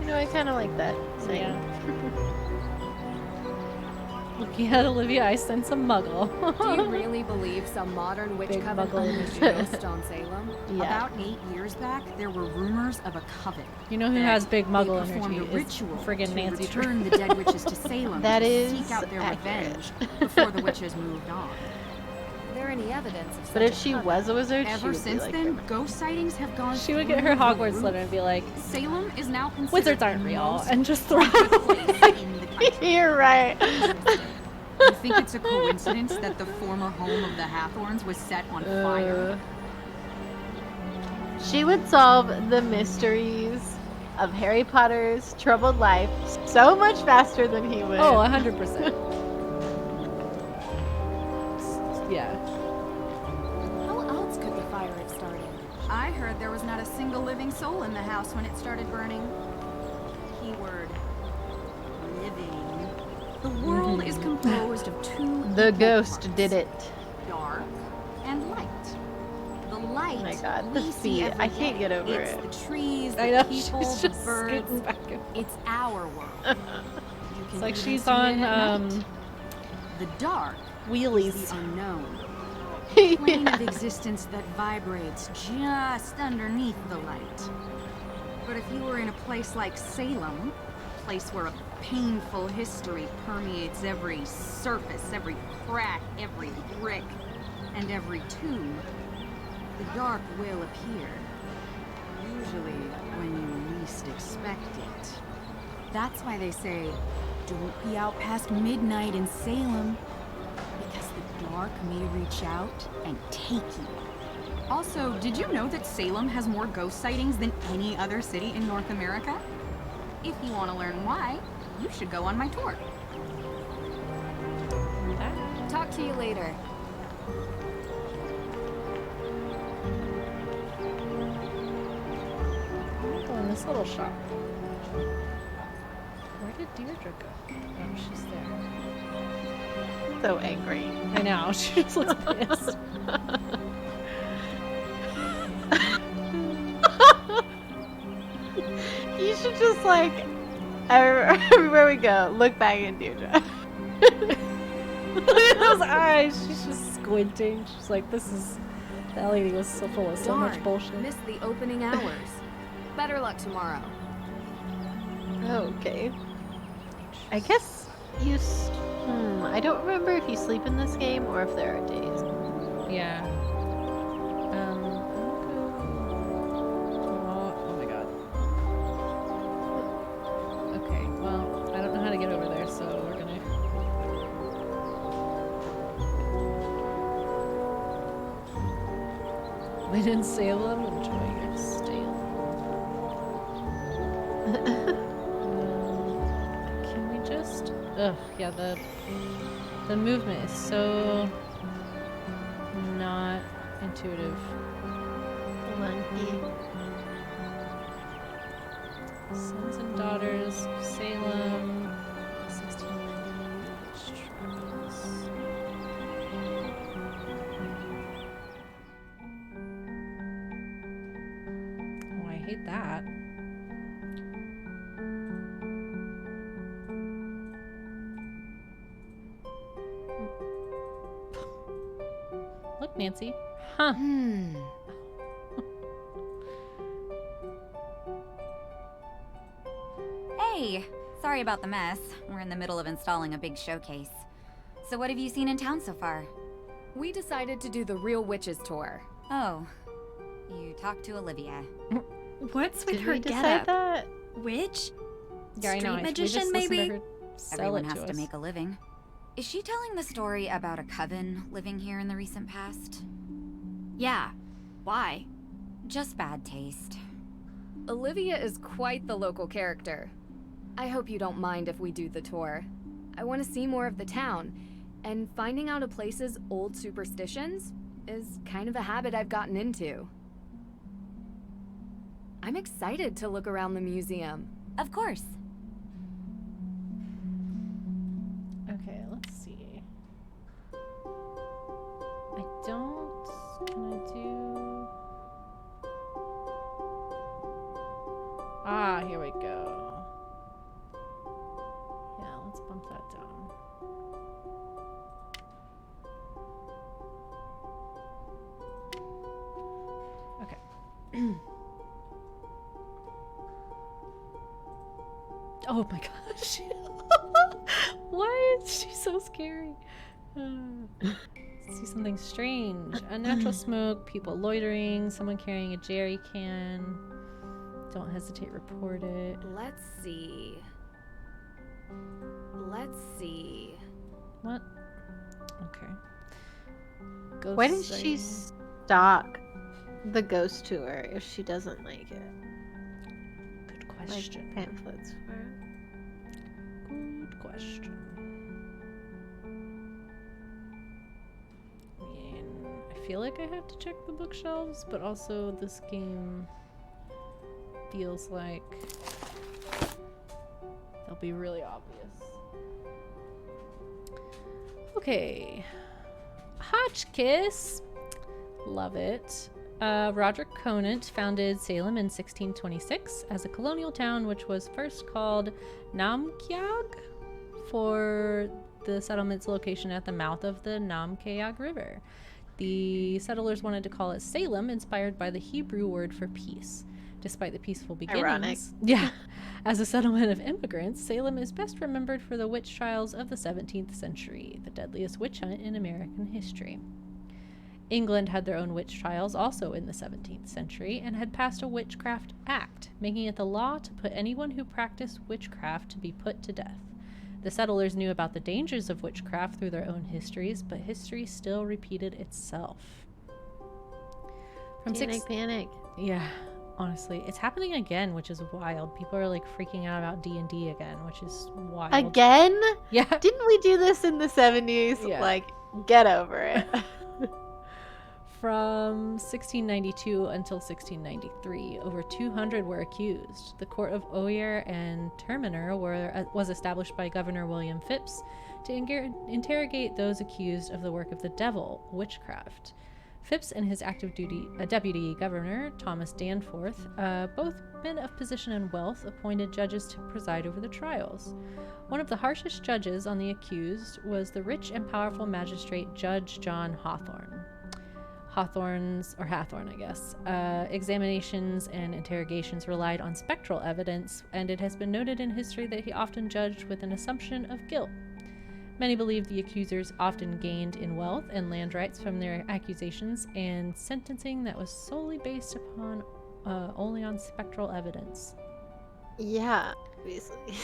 You know, I kind of like that saying. Looking at Olivia, I sense a muggle. Do you really believe some modern witch Big coven muggle unleashed energy. ghosts on Salem? Yeah. About 8 years back, there were rumors of a coven. You know who that has big muggle they performed energy? a Is ritual friggin' to Nancy Drew. return the dead witches to Salem That to is seek out their accurate. revenge before the witches moved on. there any evidence of such But if a she coven? was a wizard, she Ever would since be like then, them. ghost sightings have gone She would get through her the Hogwarts roof. letter and be like, Salem is now considered wizards aren't the real, most and just throw haunted it place in the country. You're right. You think it's a coincidence that the former home of the Hathorns was set on fire? She would solve the mysteries of Harry Potter's troubled life so much faster than he would. Oh, 100%. Yeah. How else could the fire have started? I heard there was not a single living soul in the house when it started burning. Keyword living. The world is composed of two The equal ghost parts, did it. dark and light. The light Oh my God, the we see feet. every I can't day. get over it's it. the trees, I the know, people, she's the just birds. scooting back and forth. It's our world. You can It's like even she's see it on, at night. The dark is wheelies. the unknown. Plane Yeah. of existence that vibrates just underneath the light. But if you were in a place like Salem, a place where a painful history permeates every surface, every crack, every brick, and every tomb, the dark will appear. Usually when you least expect it. That's why they say, don't be out past midnight in Salem, because the dark may reach out and take you. Also, did you know that Salem has more ghost sightings than any other city in North America? If you want to learn why, you should go on my tour. Talk to you later. Oh, in this little shop. Where did Deirdre go? Oh, she's there. So angry. I know, she just looks pissed. You should just like everywhere we go, look back at Deirdre. Look at those eyes. She's just squinting. She's like, this is... That lady was so full of so much Darn, bullshit. missed the opening hours. Better luck tomorrow. Okay. I guess you. I don't remember if you sleep in this game or if there are days. Yeah. Oh my god. Okay, well, I don't know how to get over there, so we're gonna... When in Salem, enjoy your stay. Can we just... Ugh, yeah, the movement is so not intuitive. Monkey. Sons and daughters of Salem, 1690 struggles. Oh, I hate that. Look, Nancy. Huh. Hey, sorry about the mess. We're in the middle of installing a big showcase. So what have you seen in town so far? We decided to do the Real Witches tour. Oh, you talked to Olivia. What's with Did her we decide getup? that? Witch? Yeah, I know. Street We magician, just listened to maybe? her sell Everyone it has to to us. make a living. Is she telling the story about a coven living here in the recent past? Yeah. Why? Just bad taste. Olivia is quite the local character. I hope you don't mind if we do the tour. I want to see more of the town, and finding out a place's old superstitions is kind of a habit I've gotten into. I'm excited to look around the museum. Of course. Okay, let's see. I don't... Can I do... Ah, here we go. Yeah, let's bump that down. Okay. Oh my gosh. Why is she so scary? see something strange. Unnatural smoke, people loitering, someone carrying a jerry can. Don't hesitate, report it. Let's see. What? Okay. Ghost Why didn't she sighting. stalk the ghost tour if she doesn't like it? Good Like question. pamphlets for it. Good question. I mean, I feel like I have to check the bookshelves, but also this game feels like they'll be really obvious. Okay. Hotchkiss. Love it. Roderick Conant founded Salem in 1626 as a colonial town which was first called Namkyag for the settlement's location at the mouth of the Namkyag River. The settlers wanted to call it Salem, inspired by the Hebrew word for peace. Despite the peaceful beginnings, Ironic. Yeah, as a settlement of immigrants, Salem is best remembered for the witch trials of the 17th century, the deadliest witch hunt in American history. England had their own witch trials also in the 17th century and had passed a Witchcraft Act, making it the law to put anyone who practiced witchcraft to be put to death. The settlers knew about the dangers of witchcraft through their own histories, but history still repeated itself. Panic. Yeah, honestly, it's happening again, which is wild. People are like freaking out about D&D again, which is wild. Again? Yeah. Didn't we do this in the 70s? Yeah. Like, get over it. From 1692 until 1693, over 200 were accused. The court of Oyer and Terminer was established by Governor William Phipps to interrogate those accused of the work of the devil, witchcraft. Phipps and his active duty deputy governor, Thomas Danforth, both men of position and wealth, appointed judges to preside over the trials. One of the harshest judges on the accused was the rich and powerful magistrate Judge John Hathorne. Hathorne, I guess. Examinations and interrogations relied on spectral evidence, and it has been noted in history that he often judged with an assumption of guilt. Many believe the accusers often gained in wealth and land rights from their accusations and sentencing that was solely based upon only on spectral evidence. Yeah, obviously.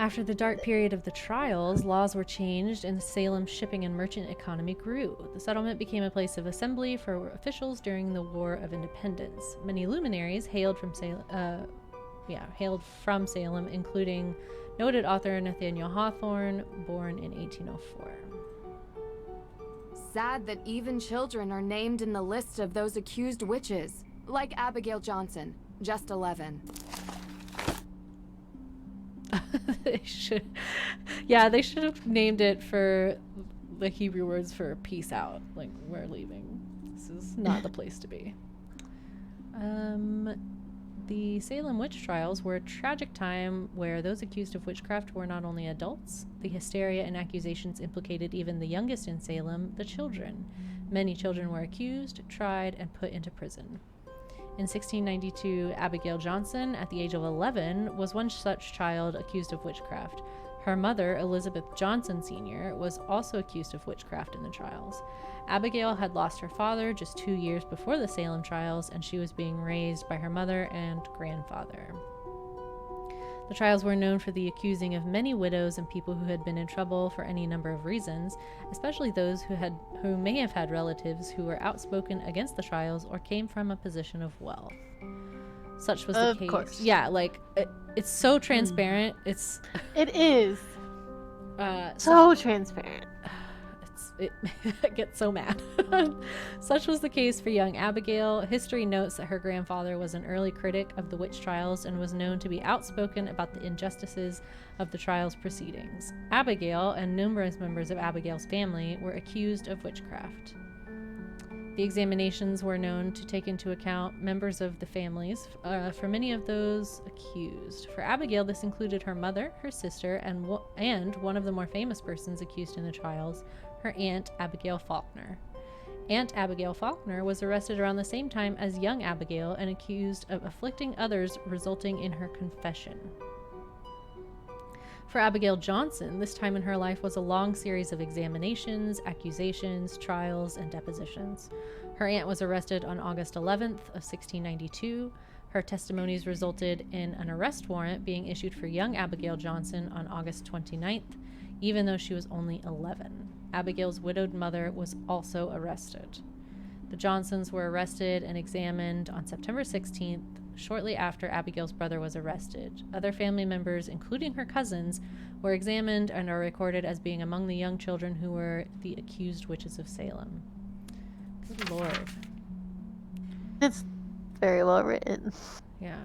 After the dark period of the trials, laws were changed and Salem's shipping and merchant economy grew. The settlement became a place of assembly for officials during the War of Independence. Many luminaries hailed from Salem, including noted author Nathaniel Hawthorne, born in 1804. Sad that even children are named in the list of those accused witches, like Abigail Johnson, just 11. They should have named it for the Hebrew words for peace out. Like, we're leaving. This is not the place to be. The Salem witch trials were a tragic time where those accused of witchcraft were not only adults. The hysteria and accusations implicated even the youngest in Salem, the children. Many children were accused, tried, and put into prison. In 1692, Abigail Johnson, at the age of 11, was one such child accused of witchcraft. Her mother, Elizabeth Johnson Sr., was also accused of witchcraft in the trials. Abigail had lost her father just 2 years before the Salem trials, and she was being raised by her mother and grandfather. The trials were known for the accusing of many widows and people who had been in trouble for any number of reasons, especially those who may have had relatives who were outspoken against the trials or came from a position of wealth. Such was the case. Of course. Yeah, like it's so transparent. It is. So transparent. I get so mad. Such was the case for young Abigail. History notes that her grandfather was an early critic of the witch trials and was known to be outspoken about the injustices of the trials proceedings. Abigail and numerous members of Abigail's family were accused of witchcraft. The examinations were known to take into account members of the families for many of those accused. For Abigail, this included her mother, her sister, and one of the more famous persons accused in the trials, her aunt, Abigail Faulkner. Aunt Abigail Faulkner was arrested around the same time as young Abigail and accused of afflicting others, resulting in her confession. For Abigail Johnson, this time in her life was a long series of examinations, accusations, trials, and depositions. Her aunt was arrested on August 11th of 1692. Her testimonies resulted in an arrest warrant being issued for young Abigail Johnson on August 29th, even though she was only 11. Abigail's widowed mother was also arrested. The Johnsons were arrested and examined on September 16th, shortly after Abigail's brother was arrested. Other family members, including her cousins, were examined and are recorded as being among the young children who were the accused witches of Salem. Good Lord. It's very well written. Yeah.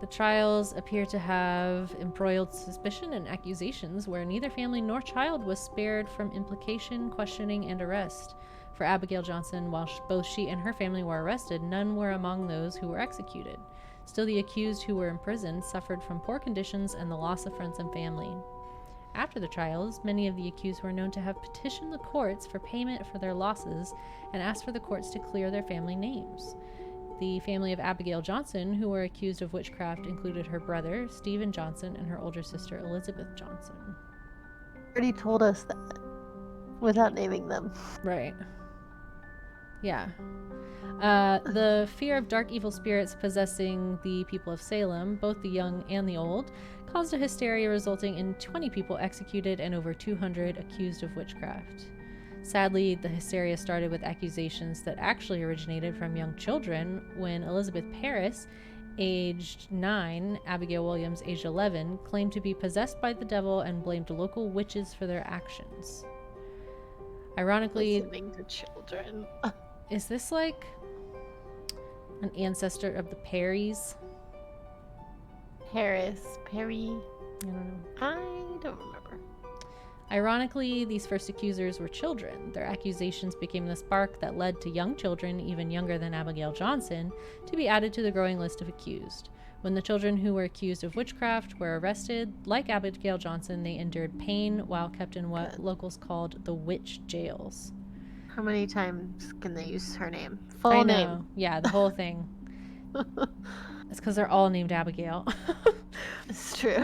The trials appear to have embroiled suspicion and accusations where neither family nor child was spared from implication, questioning, and arrest. For Abigail Johnson, while both she and her family were arrested, none were among those who were executed. Still, the accused who were imprisoned suffered from poor conditions and the loss of friends and family. After the trials, many of the accused were known to have petitioned the courts for payment for their losses and asked for the courts to clear their family names. The family of Abigail Johnson, who were accused of witchcraft, included her brother, Stephen Johnson, and her older sister, Elizabeth Johnson. Already told us that without naming them. Right. Yeah. The fear of dark evil spirits possessing the people of Salem, both the young and the old, caused a hysteria resulting in 20 people executed and over 200 accused of witchcraft. Sadly, the hysteria started with accusations that actually originated from young children when Elizabeth Parris, aged 9, Abigail Williams, aged 11, claimed to be possessed by the devil and blamed local witches for their actions. Ironically, Listening to children. is this like an ancestor of the Perrys? Perry. I don't know. I don't remember. Ironically, these first accusers were children. Their accusations became the spark that led to young children, even younger than Abigail Johnson, to be added to the growing list of accused. When the children who were accused of witchcraft were arrested, like Abigail Johnson, they endured pain while kept in what locals called the witch jails. How many times can they use her name? Full I know. name. Yeah, the whole thing. It's because they're all named Abigail. It's true.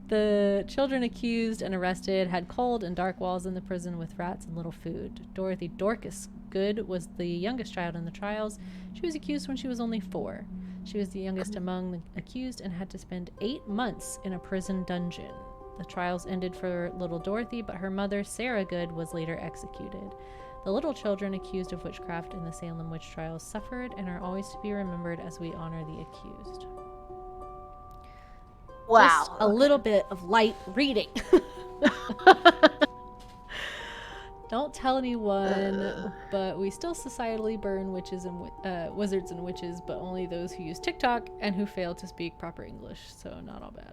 The children accused and arrested had cold and dark walls in the prison with rats and little food. Dorothy Dorcas Good was the youngest child in the trials. She was accused when she was only 4. She was the youngest among the accused and had to spend 8 months in a prison dungeon. The trials ended for little Dorothy, but her mother, Sarah Good, was later executed. The little children accused of witchcraft in the Salem witch trials suffered and are always to be remembered as we honor the accused. Wow. Just a little bit of light reading. Don't tell anyone, but we still societally burn witches and wizards and witches, but only those who use TikTok and who fail to speak proper English, so not all bad.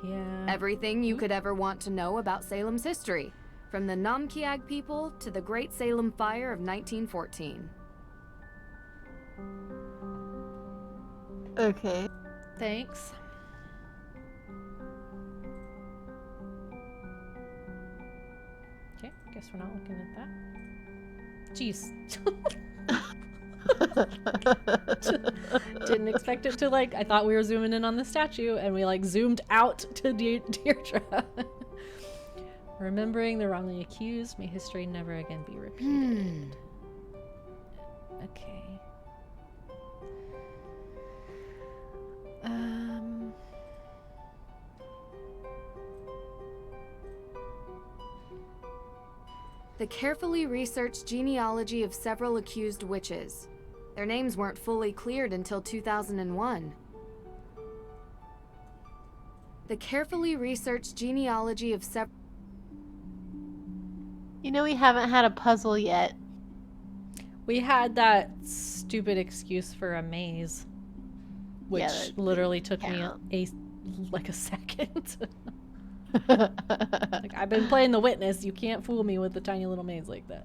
Yeah. Everything you could ever want to know about Salem's history, from the Namkiag people to the Great Salem Fire of 1914. Okay. Thanks. Okay, guess we're not looking at that. Jeez. Didn't expect it to, like, I thought we were zooming in on the statue and we, like, zoomed out to Deirdre. Remembering the wrongly accused, may history never again be repeated. Okay. The carefully researched genealogy of several accused witches. Their names weren't fully cleared until 2001. The carefully researched genealogy of several... You know we haven't had a puzzle yet. We had that stupid excuse for a maze, which literally took me a second. Like, I've been playing the witness. You can't fool me with the tiny little maze like that.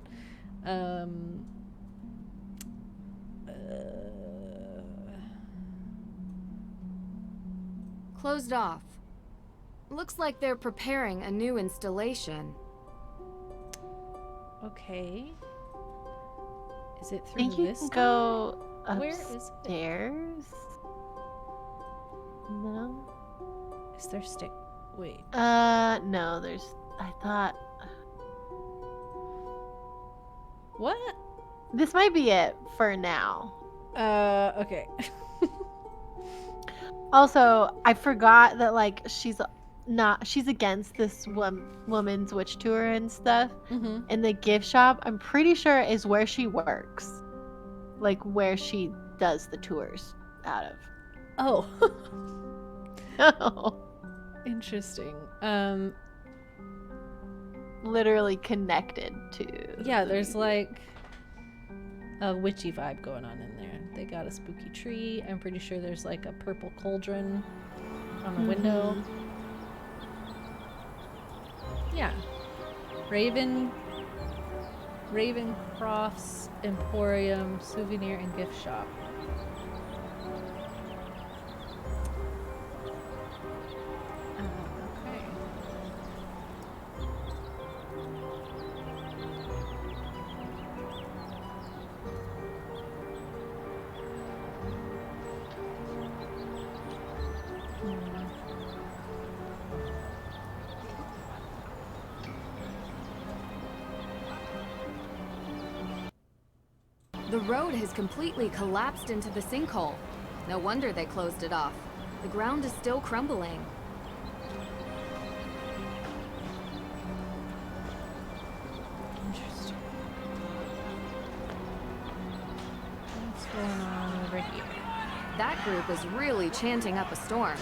Closed off. Looks like they're preparing a new installation. Okay. Is it I through think you this can door? go Where is it? upstairs. No. Is there stick? Wait. No, there's. I thought. What? This might be it for now. Okay. Also, I forgot that like she's against this woman's witch tour and stuff. Mm-hmm. And the gift shop, I'm pretty sure, is where she works, like where she does the tours out of. Oh. Interesting. Literally connected to. Yeah, there's like a witchy vibe going on in there. They got a spooky tree. I'm pretty sure there's like a purple cauldron on the window. Yeah. Ravencroft's Emporium Souvenir and Gift Shop. Okay. The road has completely collapsed into the sinkhole. No wonder they closed it off. The ground is still crumbling. Interesting. What's going on over here? That group is really chanting up a storm.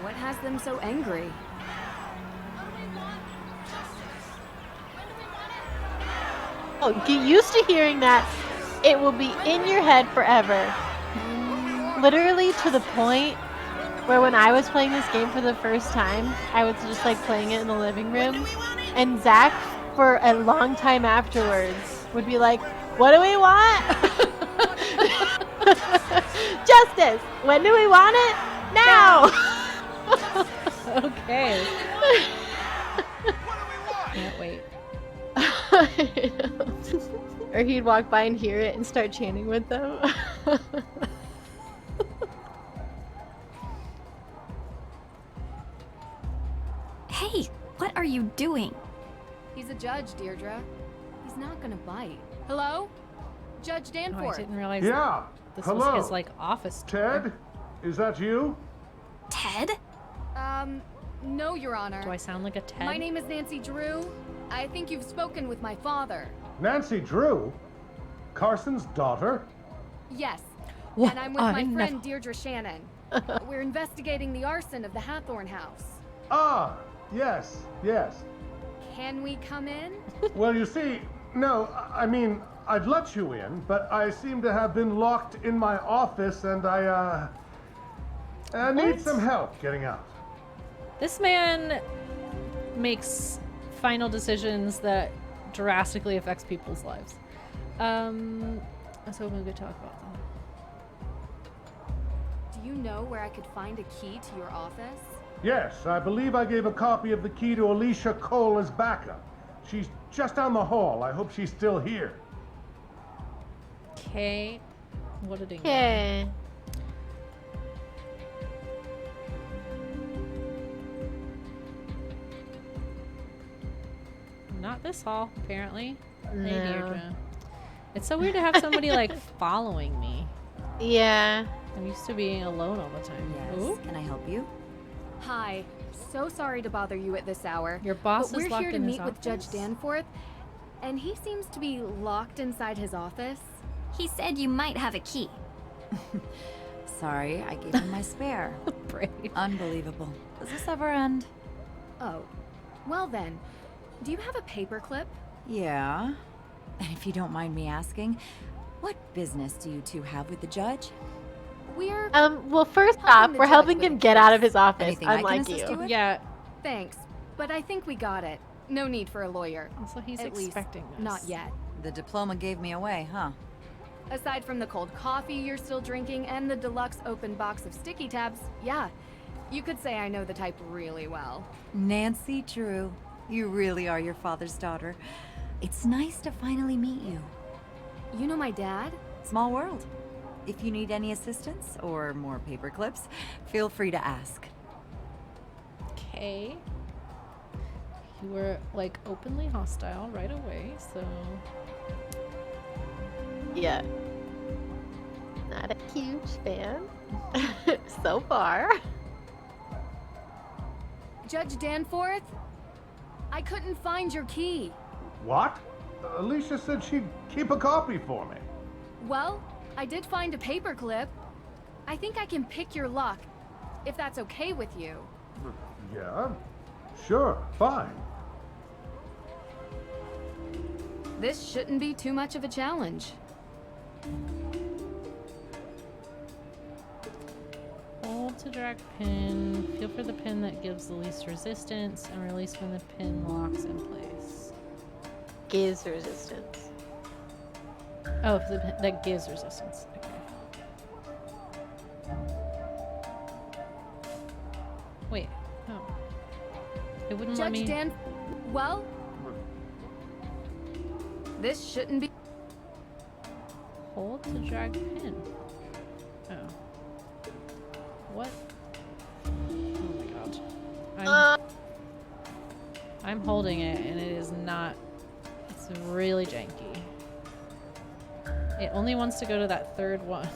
What has them so angry? Oh, get used to hearing that. It will be in your head forever. Literally to the point where when I was playing this game for the first time, I was just like playing it in the living room. And Zach, for a long time afterwards, would be like, "What do we want?" Justice! When do we want it? Now! Okay. Can't wait. Or he'd walk by and hear it and start chanting with them. Hey, what are you doing? He's a judge, Deirdre. He's not gonna bite. Hello? Judge Oh, I Danforth. didn't realize Yeah. this Hello. was his like office tour. Ted? Is that you? Ted? No, Your Honor. Do I sound like a Ted? My name is Nancy Drew. I think you've spoken with my father. Nancy Drew? Carson's daughter? Yes. Wha- And I'm with I my never- friend Deirdre Shannon. We're investigating the arson of the Hathorn house. Ah, yes, yes. Can we come in? Well, you see, no, I mean, I'd let you in, but I seem to have been locked in my office and I need What? some help getting out. This man makes final decisions that drastically affects people's lives. I was hoping we could talk about that. Do you know where I could find a key to your office? Yes, I believe I gave a copy of the key to Alicia Cole as backup. She's just down the hall. I hope she's still here. Okay. What a ding. Okay. Not this hall, apparently. Hey, No. Deirdre. It's so weird to have somebody like following me. Yeah. I'm used to being alone all the time. Yes. Ooh, Can I help you? Hi. So sorry to bother you at this hour. your boss But is we're locked here to in his meet with Judge office? Danforth, and he seems to be locked inside his office. He said you might have a key. Sorry, I gave him my spare. Brave. Unbelievable. Does this ever end? Oh. Well then, do you have a paperclip? Yeah. And if you don't mind me asking, what business do you two have with the judge? We're Well, first Helping off, the we're judge helping with him a get out of case. his office, Anything I can unlike assist you with? Yeah. Thanks, but I think we got it. No need for a lawyer. Also, he's At least, expecting this. not yet. The diploma gave me away, huh? Aside from the cold coffee you're still drinking and the deluxe open box of sticky tabs, yeah. You could say I know the type really well. Nancy Drew, you really are your father's daughter. It's nice to finally meet you. You know my dad? Small world. If you need any assistance or more paper clips, feel free to ask. okay. You were like openly hostile right away, so Yeah. Not a huge fan so far. Judge Danforth? I couldn't find your key. What? Alicia said she'd keep a copy for me. Well, I did find a paperclip. I think I can pick your lock, if that's okay with you. Yeah, sure, fine. This shouldn't be too much of a challenge. hold to drag pin, feel for the pin that gives the least resistance, and release when the pin locks in place. Gives resistance. Oh, for the pin that gives resistance. Okay. Wait, oh. It wouldn't let me... Judge Dan... Well... This shouldn't be... Hold to drag pin. Oh. What? Oh my god. I'm holding it and it is not... It's really janky. It only wants to go to that third one.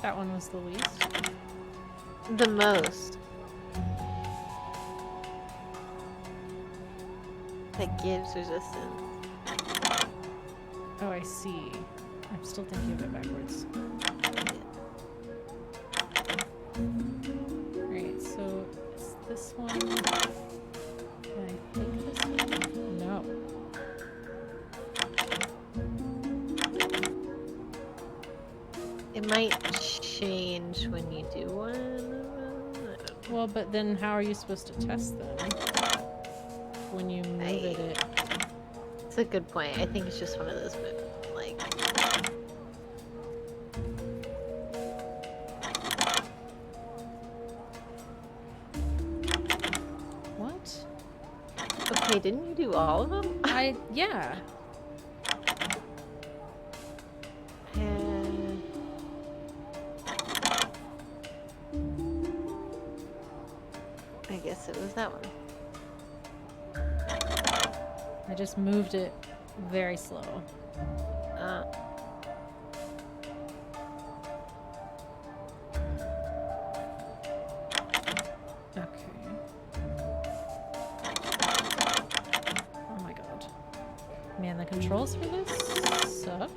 That one was the least. The most. That gives resistance. Oh, I see. I'm still thinking of it backwards. Alright, so it's this one. And I think this one? No. It might change when you do one. Well, but then how are you supposed to test them? When you move it. It's a good point. I think it's just one of those moves. Like. What? Okay, didn't you do all of them? Yeah. I guess it was that one. I just moved it very slow. Okay. Oh my god. Man, the controls for this suck.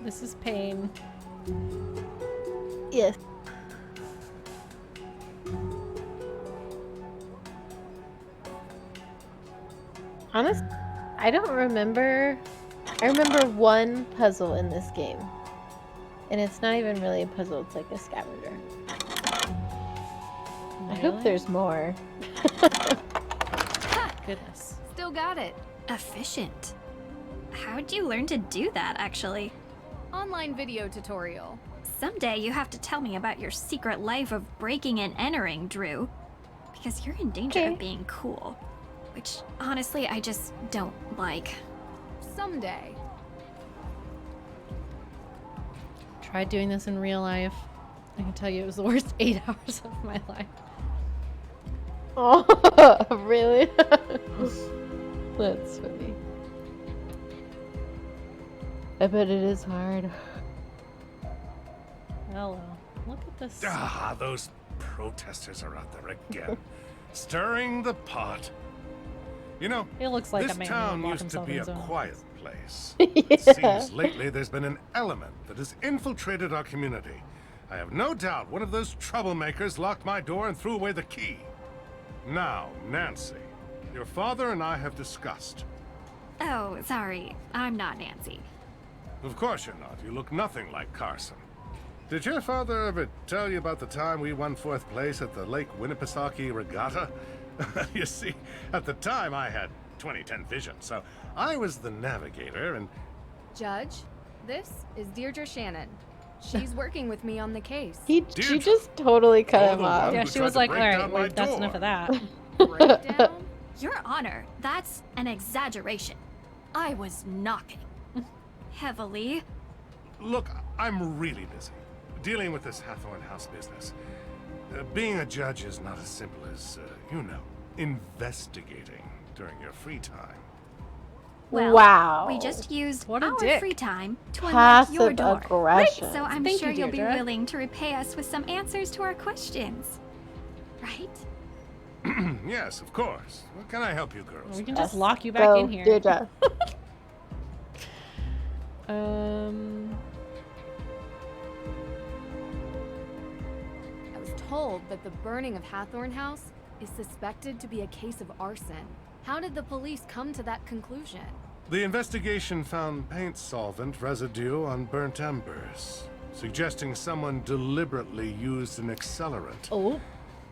This is pain. Yes. Honest, I don't remember. I remember one puzzle in this game. And it's not even really a puzzle, it's like a scavenger. Really? I hope there's more. Goodness. Still got it. Efficient. How'd you learn to do that, actually? Online video tutorial. Someday you have to tell me about your secret life of breaking and entering, Drew. Because you're in danger of being cool. Which, honestly, I just don't like. Someday. Tried doing this in real life. I can tell you it was the worst 8 hours of my life. Oh, really? That's funny. I bet it is hard. Hello. Look at this. Ah, those protesters are out there again, stirring the pot. You know, It looks like this a man town who would lock used to himself be in a his own quiet house. place. Yeah. It seems lately there's been an element that has infiltrated our community. I have no doubt one of those troublemakers locked my door and threw away the key. Now, Nancy, Your father and I have discussed. Oh, sorry. I'm not Nancy. Of course you're not. You look nothing like Carson. Did your father ever tell you about the time we won 4th place at the Lake Winnipesaukee Regatta? You see, at the time I had 20/10 vision, so I was the navigator and... Judge, this is Deirdre Shannon. She's working with me on the case. She just totally cut You're him the off. one Yeah, who she tried was to like, break all right, down my wait, that's door." enough of that. Breakdown? Your Honor, that's an exaggeration. I was knocking. Heavily. Look, I'm really busy dealing with this Hathorn House business. Being a judge is not as simple as, investigating during your free time. Well, Wow. we just used What a our dick. free time to unlock your Passive door. aggression. So I'm Thank sure you, you'll be Deirdre. willing to repay us with some answers to our questions. Right? Yes, of course. What can I help you girls? We can with? just lock you back Go, in here. Deirdre. I was told that the burning of Hathorn House is suspected to be a case of arson. How did the police come to that conclusion? The investigation found paint solvent residue on burnt embers, suggesting someone deliberately used an accelerant. Oh,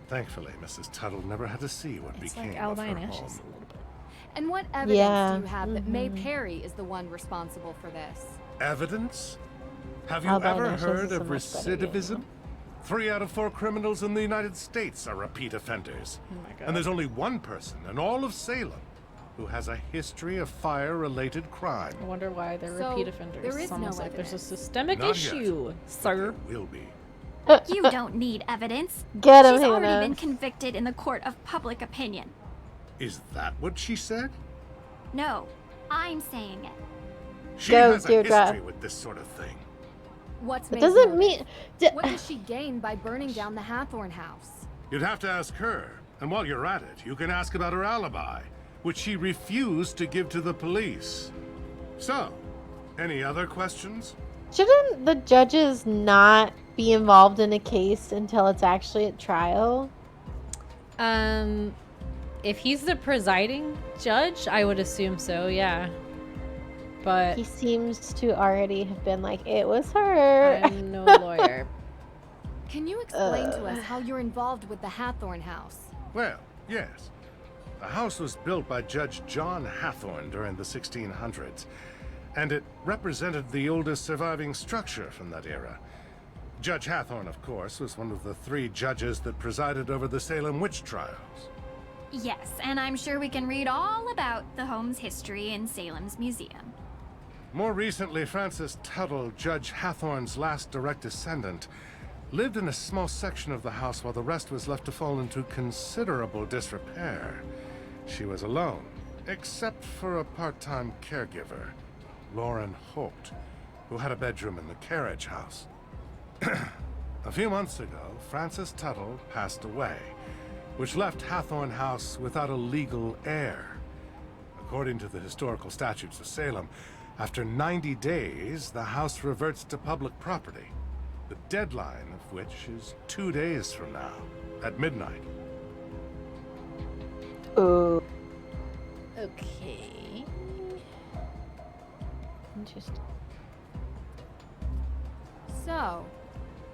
Thankfully, Mrs. Tuttle never had to see what it's became like of her Albine home. Ashes a little bit. And what evidence Yeah, do you have that May Perry is the one responsible for this? Evidence? Have you Albine ever Ashes heard is a of much better game. recidivism? 3 out of 4 criminals in the United States are repeat offenders. Oh my god. And there's only one person in all of Salem who has a history of fire-related crime. I wonder why they're So, repeat offenders. there is It's almost no like there's a evidence. systemic Not issue, yet. sir. There will be. You don't need evidence. Get him, She's already Hannah. been convicted in the court of public opinion. Is that what she said? No, I'm saying it. She Go, has a Deirdre. history with this sort of thing. What's It May's doesn't motive? mean. What does she gain by burning down the Hathorn House? You'd have to ask her. And while you're at it, you can ask about her alibi, which she refused to give to the police. So, any other questions? Shouldn't the judges not be involved in a case until it's actually at trial? If he's the presiding judge, I would assume so, yeah. But He seems to already have been like, it was her. I'm no lawyer. Can you explain to us how you're involved with the Hathorn House? Well, yes. The house was built by Judge John Hathorn during the 1600s, and it represented the oldest surviving structure from that era. Judge Hathorn, of course, was one of the 3 judges that presided over the Salem witch trials. Yes, and I'm sure we can read all about the home's history in Salem's museum. More recently, Frances Tuttle, Judge Hathorn's last direct descendant, lived in a small section of the house while the rest was left to fall into considerable disrepair. She was alone, except for a part-time caregiver, Lauren Holt, who had a bedroom in the carriage house. A few months ago, Frances Tuttle passed away, which left Hathorn House without a legal heir. According to the historical statutes of Salem, after 90 days, the house reverts to public property, the deadline of which is 2 days from now, at midnight. Ooh. Okay. Interesting. So,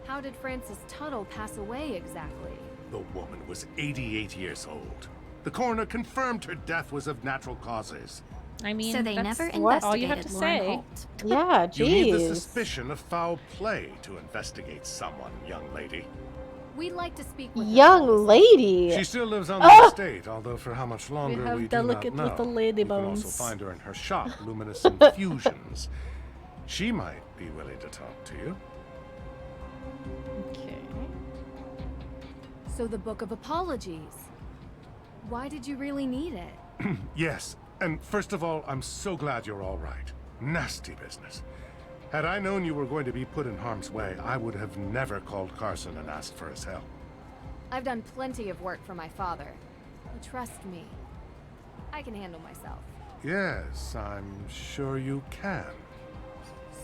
how did Frances Tuttle pass away exactly? The woman was 88 years old. The coroner confirmed her death was of natural causes. I mean, So they that's never all you have investigated to Lauren say. Holt. Yeah, You need the jeez. suspicion of foul play to investigate someone, young lady. We'd like to speak with her, Young please. lady. She still lives on the estate, although for how much longer have we do not delicate know. little lady You can also bones. find her in her shop, Luminous Infusions. She might be willing to talk to you. Okay. So the Book of Apologies. Why did you really need it? Yes, and first of all, I'm so glad you're all right. Nasty business. Had I known you were going to be put in harm's way, I would have never called Carson and asked for his help. I've done plenty of work for my father. But trust me, I can handle myself. Yes, I'm sure you can.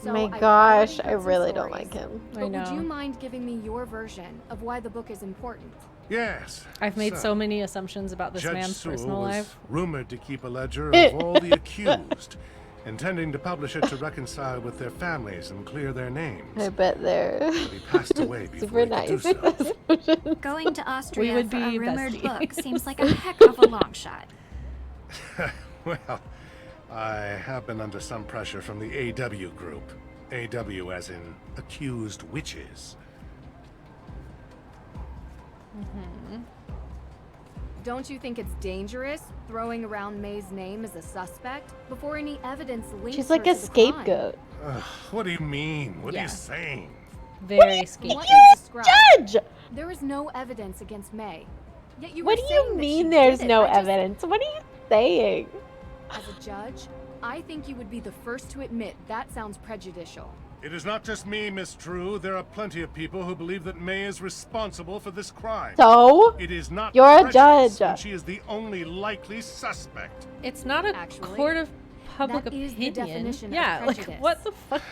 So My I've gosh, already I heard some really don't stories, like him. But I would you know. mind giving me your version of why the book is important? Yes. I've made so many assumptions about this Judge man's Sewell personal was life. rumored to keep a ledger of all the accused, intending to publish it to reconcile with their families and clear their names. I bet they're But he passed away before super he could do nice. so. Going to Austria would for a be rumored besties. book seems like a heck of a long shot. Well, I have been under some pressure from the AW group. AW as in accused witches. Don't you think it's dangerous throwing around May's name as a suspect before any evidence links She's her like to a the crime? scapegoat. What do you mean? What are Yeah. you saying? Very scapegoat. What you described, Judge! there is no evidence against May. Yet you What were do saying you that mean she there's did it. no I just- evidence? What are you saying? As a judge, I think you would be the first to admit that sounds prejudicial. It is not just me, Miss True. There are plenty of people who believe that May is responsible for this crime. So? It is not You're a prejudice judge. when she is the only likely suspect. It's not a Actually, court of public that is opinion. the definition of yeah, like prejudice. what the fuck?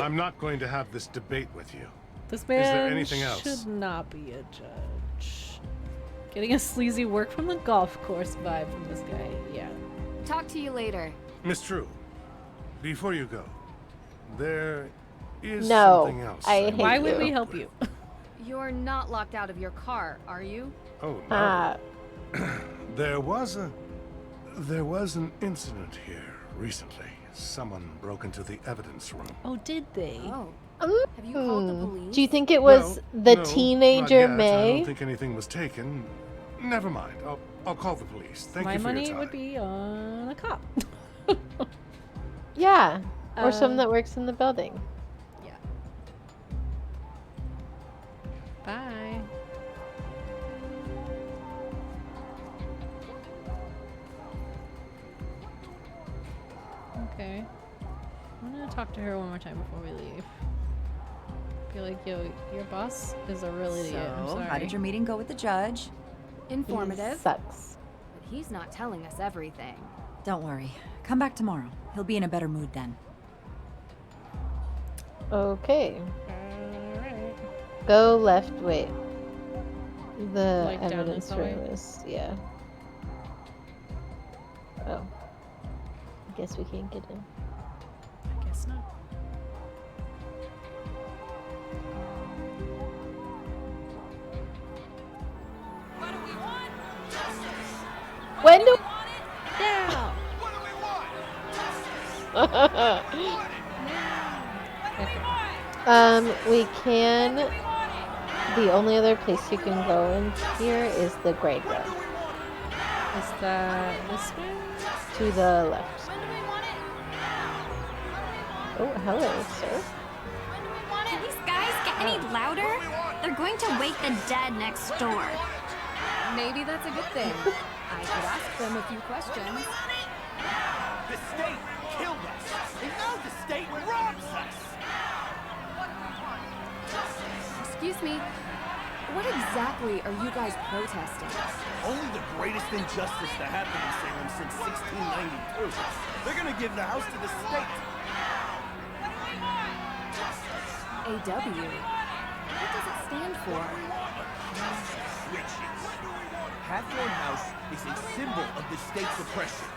I'm not going to have this debate with you. This man there anything else? should not be a judge. Getting a sleazy work from the golf course vibe from this guy. Yeah. Talk to you later. Miss True, before you go, there is No, something else. I hate Why would you. we help you? You're not locked out of your car, are you? Oh no. Ah, There was an incident here recently. Someone broke into the evidence room. Oh, did they? Oh. Have you called the mm. police? Do you think it was the No, teenager not yet. I May? don't think anything was taken. Never mind. I'll call the police. Thank My you for money your time. would be on a cop. Yeah. Or someone Uh, that works in the building. Yeah. Bye. Okay. I'm gonna talk to her one more time before we leave. Be like, yo, your boss is a real idiot. I'm So, sorry. how did your meeting go with the judge? Informative. Sucks. But he's not telling us everything. Don't worry. Come back tomorrow. He'll be in a better mood then. Okay. Alright. Go left, wait. The Like down evidence this hallway? room is, yeah. Oh. I guess we can't get in. I guess not. When do Now! we can. The only other place you can go in here is the graveyard. Is that this way? To the left. Oh, hello, sir. Can these guys get any louder? They're going to wake the dead next door. Maybe that's a good thing. I could ask them a few questions. The state killed us, and now the state robs us! Excuse me, what exactly are you guys protesting? Only the greatest injustice to happen in Salem since 1692. They're gonna give the house to the state. AW. What does it stand for? Witches. Hathorne House is a symbol of the state's oppression.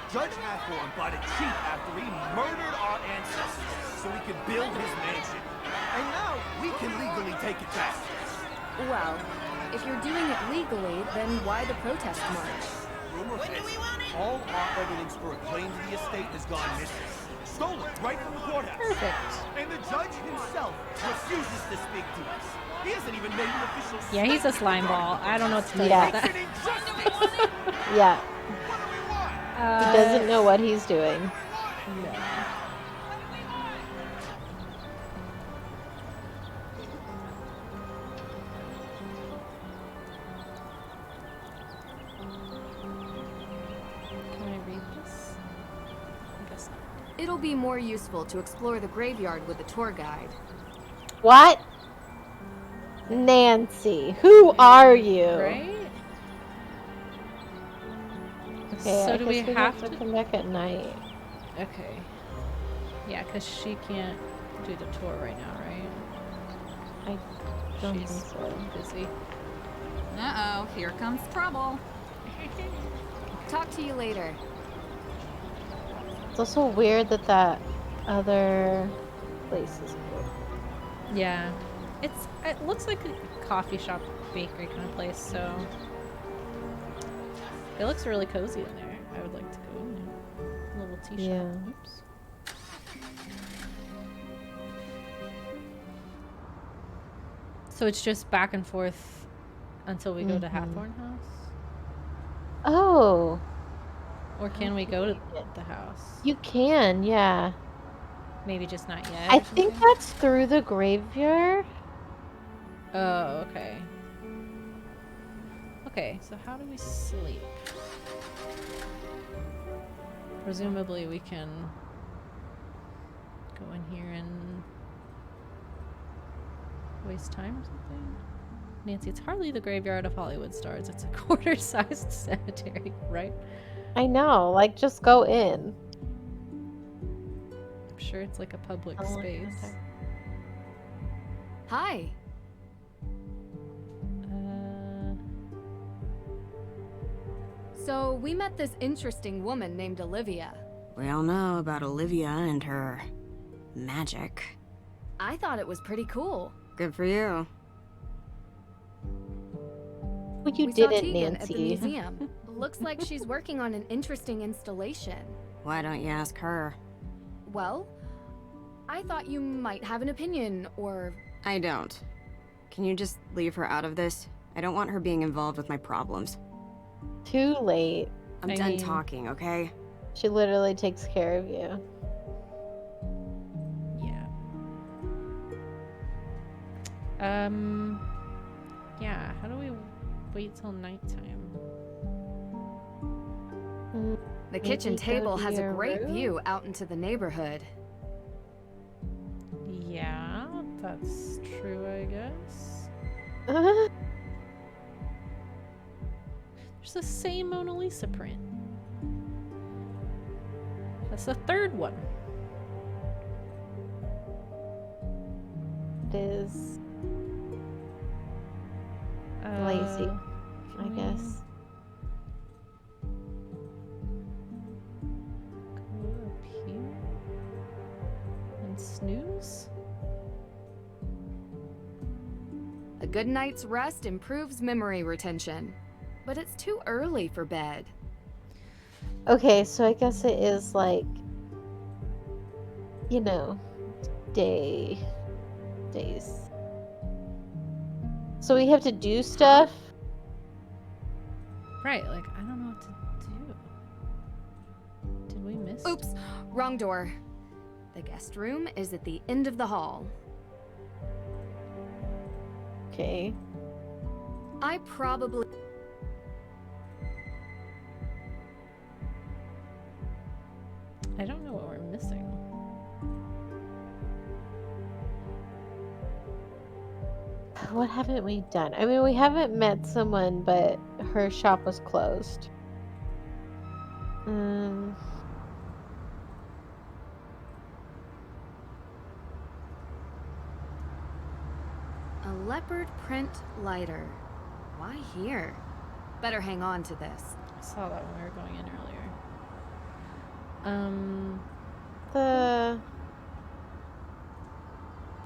Judge Hathorne bought it cheap after he murdered our ancestors so he could build his mansion. And now we can legally take it back. Well, if you're doing it legally, then why the protest march? Rumor has it, all our evidence for a claim to the estate has gone missing. Stolen right from the courthouse. Perfect. And the judge himself refuses to speak to us. He hasn't even made an official Yeah, he's a statement slime regarding ball. I don't know what to tell you Yeah. about It's that. an injustice! Yeah, Uh, he doesn't know what he's doing. no. Can I read this? I guess not. It'll be more useful to explore the graveyard with a tour guide. What? Nancy, who are you? Right? Okay, So I do guess we we have to? come back at night. Okay. Yeah, because she can't do the tour right now, right? I don't She's think so. busy. Uh-oh, here comes trouble. Talk to you later. It's also weird that that other place is cool. Yeah. It looks like a coffee shop, bakery kind of place, so it looks really cozy in there. I would like to go in there. A little tea Yeah. shop. Oops. So it's just back and forth until we go to Hathorn House? Oh. Or can we go to the house? You can, yeah. Maybe just not yet. I or think something? that's through the graveyard. Oh, okay. Okay, so how do we sleep? Presumably we can go in here and waste time or something? Nancy, it's hardly the graveyard of Hollywood stars. It's a quarter-sized cemetery, right? I know, like just go in. I'm sure it's like a public I'll look at space. it. Hi. So we met this interesting woman named Olivia. We all know about Olivia and her magic. I thought it was pretty cool. Good for you. Well, you We saw didn't, Tegan Nancy. at the museum. Looks like she's working on an interesting installation. Why don't you ask her? Well, I thought you might have an opinion, or... I don't. Can you just leave her out of this? I don't want her being involved with my problems. Too late. I'm done talking, okay? She literally takes care of you. Yeah. Yeah, how do we wait till nighttime? The kitchen Maybe go table to has a your great room? view out into the neighborhood. Yeah, that's true, I guess. There's the same Mona Lisa print. That's the third one. It is lazy, I guess. Go up here and snooze. A good night's rest improves memory retention. But it's too early for bed. Okay, so I guess it is like, you know, days. So we have to do stuff? Right, like, I don't know what to do. Did we miss? Oops, wrong door. The guest room is at the end of the hall. Okay. I probably... I don't know what we're missing. What haven't we done? I mean, we haven't met someone, but her shop was closed. A leopard print lighter. Why here? Better hang on to this. I saw that when we were going in earlier. The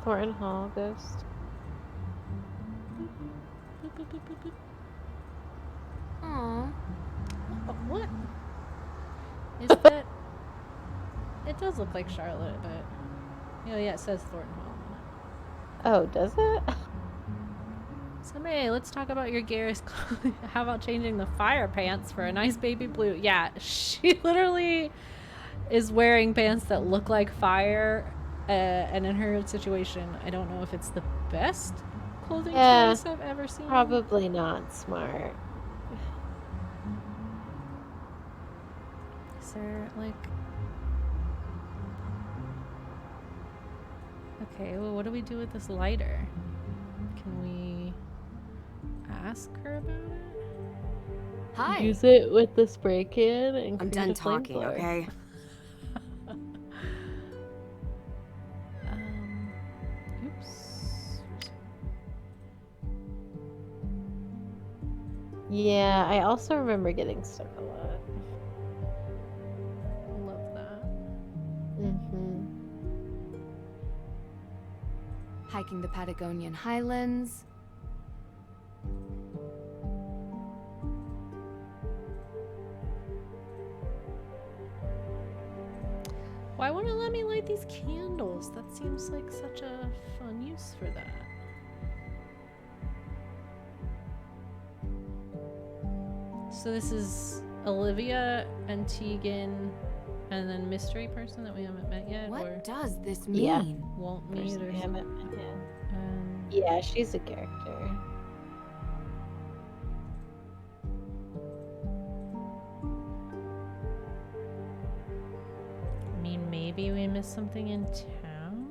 Thornton Hall ghost. Boop, boop, boop, boop, boop. Aww. Oh, what? Is that... It does look like Charlotte, but... Yeah, it says Thornton Hall on it. Oh, does it? So May, let's talk about your Garrus clothing. How about changing the fire pants for a nice baby blue? Yeah, she literally is wearing pants that look like fire, and in her situation, I don't know if it's the best clothing choice I've ever seen. Probably not smart. Is there, like... Okay, well, what do we do with this lighter? Can we ask her about it? Hi. Use it with the spray can and I'm create done a talking, flamethrower. okay? Oops. Yeah, I also remember getting stuck a lot. Love that. Mm-hmm. Hiking the Patagonian highlands. Why won't it let me light these candles? That seems like such a fun use for that. So this is Olivia and Tegan and then mystery person that we haven't met yet? What or does this Yeah. mean? won't meet or We haven't something? met yet. Yeah, she's a character. I mean, maybe we missed something in town?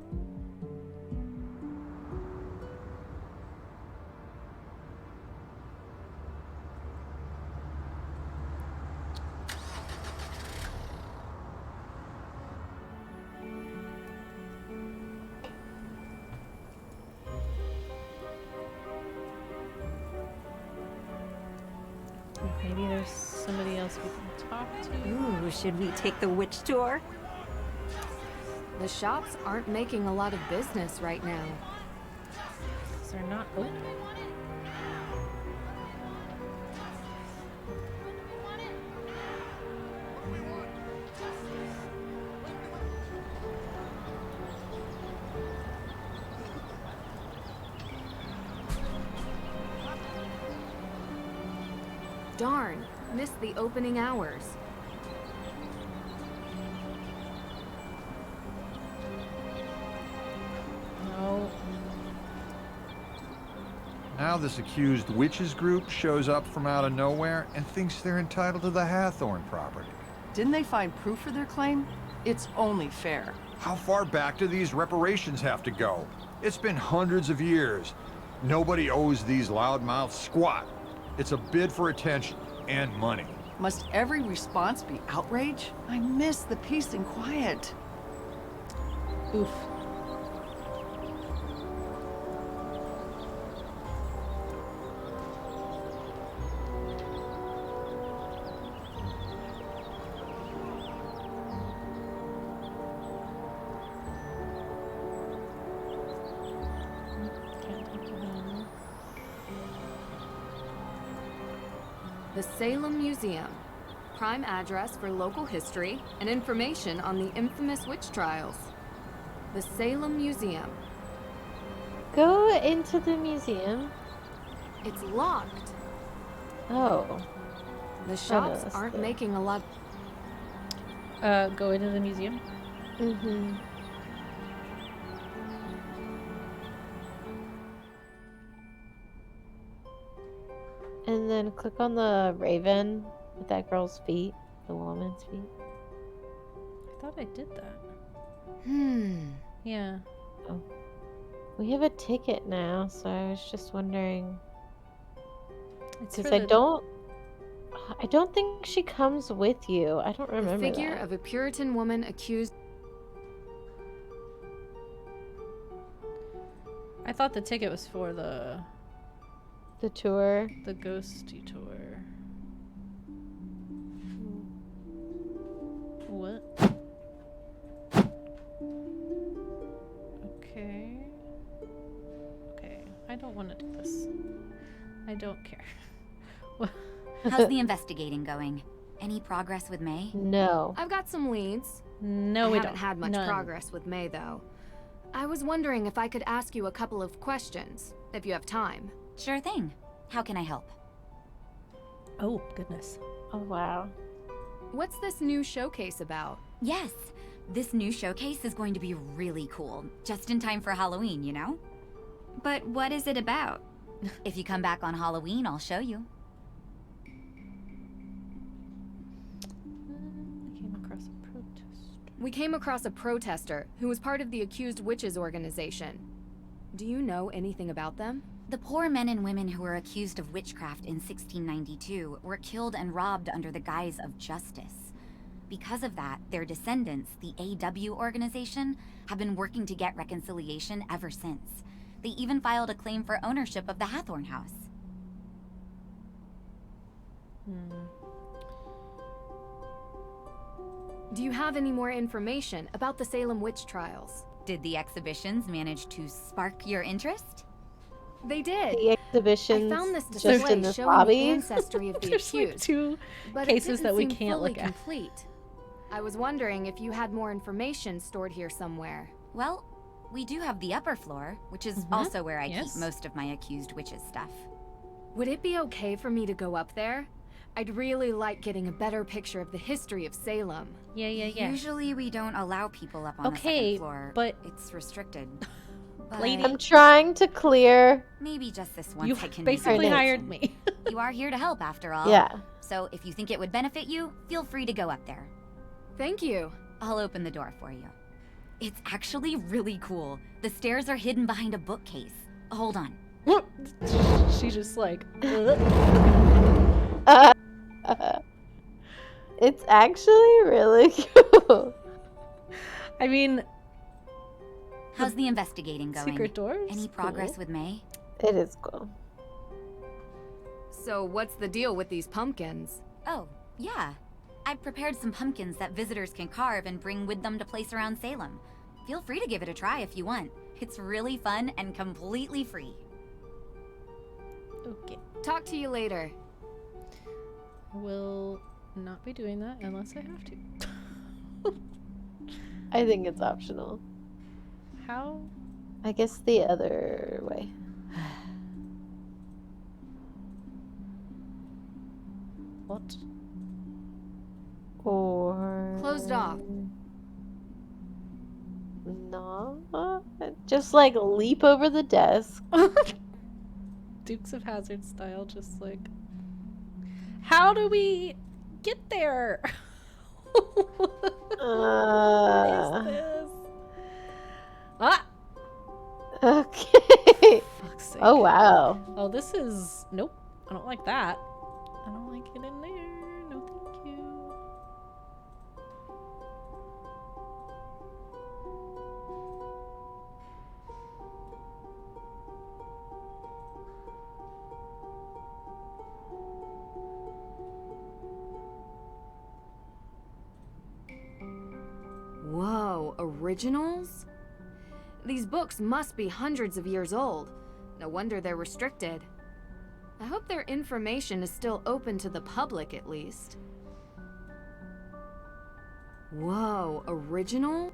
Maybe there's somebody else we can talk to. Ooh, should we take the witch tour? The shops aren't making a lot of business right now. 'Cause they're not open. Darn, missed the opening hours. No. Now this accused witches group shows up from out of nowhere and thinks they're entitled to the Hathorn property. Didn't they find proof for their claim? It's only fair. How far back do these reparations have to go? It's been hundreds of years. Nobody owes these loudmouths squat. It's a bid for attention and money. Must every response be outrage? I miss the peace and quiet. Oof. Can't talk to them. The Salem Museum. Prime address for local history and information on the infamous witch trials. The Salem Museum. Go into the museum. It's locked. Oh. The shops that's aren't good. making a lot. Go into the museum. Mm-hmm. And then click on the raven with that girl's feet, the woman's feet. I thought I did that. Yeah. Oh. We have a ticket now, so I was just wondering. It's Because for I don't think she comes with you. I don't The remember figure that. of a Puritan woman accused. I thought the ticket was for the tour. The ghosty tour. What? Okay. Okay. I don't want to do this. I don't care. How's the investigating going? Any progress with May? No. I've got some leads. No, I we haven't don't. had much None. progress with May, though. I was wondering if I could ask you a couple of questions, if you have time. Sure thing. How can I help? Oh, goodness. Oh, wow. What's this new showcase about? Yes, this new showcase is going to be really cool. Just in time for Halloween, you know? But what is it about? If you come back on Halloween, I'll show you. We came across a protester who was part of the Accused Witches organization. Do you know anything about them? The poor men and women who were accused of witchcraft in 1692 were killed and robbed under the guise of justice. Because of that, their descendants, the AW organization, have been working to get reconciliation ever since. They even filed a claim for ownership of the Hathorn house. Do you have any more information about the Salem witch trials? Did the exhibitions manage to spark your interest? They did. The exhibitions I found this just display in this showing lobby. the ancestry of the There's accused, like 2 but cases it that we didn't seem can't fully look at. complete. I was wondering if you had more information stored here somewhere. Well, we do have the upper floor, which is also where I keep most of my accused witches stuff. Would it be okay for me to go up there? I'd really like getting a better picture of the history of Salem. Yeah. Usually we don't allow people up on the Okay, second floor. but it's restricted. Lady, I'm trying to clear. Maybe just this once you I can basically make a hired donation. me. You are here to help after all. Yeah. So if you think it would benefit you, feel free to go up there. Thank you. I'll open the door for you. It's actually really cool. The stairs are hidden behind a bookcase. Hold on. She's just like, It's actually really cool. I mean, how's the investigating going? Secret doors? Any progress Cool. with May? It is cool. So what's the deal with these pumpkins? Oh, yeah. I've prepared some pumpkins that visitors can carve and bring with them to place around Salem. Feel free to give it a try if you want. It's really fun and completely free. okay. Talk to you later. Will not be doing that unless I have to. I think it's optional. How? I guess the other way. What? Or Closed off. no, just like leap over the desk. Dukes of Hazzard style, just like, how do we get there? What is this? Ah! Okay. Fuck's sake. Oh wow. Oh, this is nope. I don't like that. I don't like it in there. No, thank you. Whoa, originals? These books must be hundreds of years old. No wonder they're restricted. I hope their information is still open to the public at least. Whoa, original?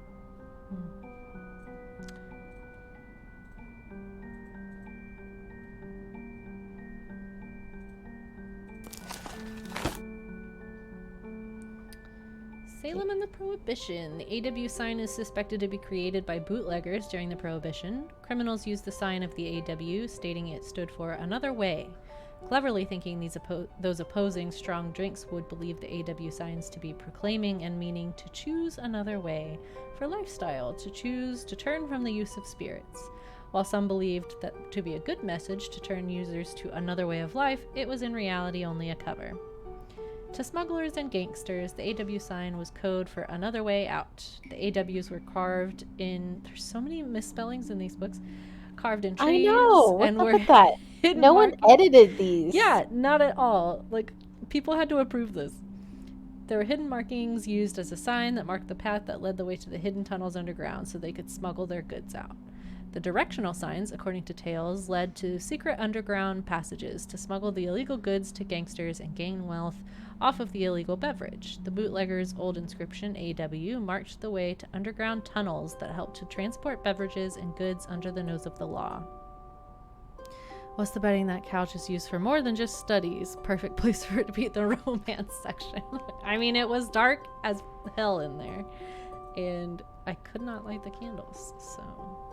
Salem and the Prohibition. The AW sign is suspected to be created by bootleggers during the Prohibition. Criminals used the sign of the AW, stating it stood for another way. Cleverly thinking those opposing strong drinks would believe the AW signs to be proclaiming and meaning to choose another way for lifestyle, to choose to turn from the use of spirits. While some believed that to be a good message to turn users to another way of life, it was in reality only a cover. To smugglers and gangsters, the AW sign was code for another way out. The AWs were carved in... There's so many misspellings in these books. Carved in trees. I know. What's and up were with that? hidden No one edited these. Yeah, not at all. Like, people had to approve this. There were hidden markings used as a sign that marked the path that led the way to the hidden tunnels underground so they could smuggle their goods out. The directional signs, according to tales, led to secret underground passages to smuggle the illegal goods to gangsters and gain wealth off of the illegal beverage. The bootlegger's old inscription, AW, marked the way to underground tunnels that helped to transport beverages and goods under the nose of the law. What's the betting that couch is used for more than just studies? Perfect place for it to be at the romance section. I mean, it was dark as hell in there, and I could not light the candles, so...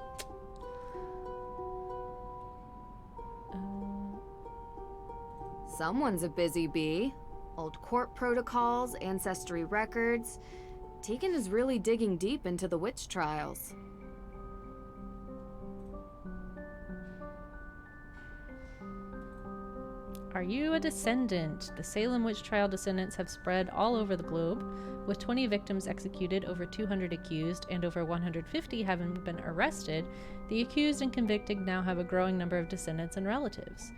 Someone's a busy bee. Old court protocols, ancestry records. Tegan is really digging deep into the witch trials. Are you a descendant? The Salem witch trial descendants have spread all over the globe, with 20 victims executed, over 200 accused, and over 150 having been arrested. The accused and convicted now have a growing number of descendants and relatives.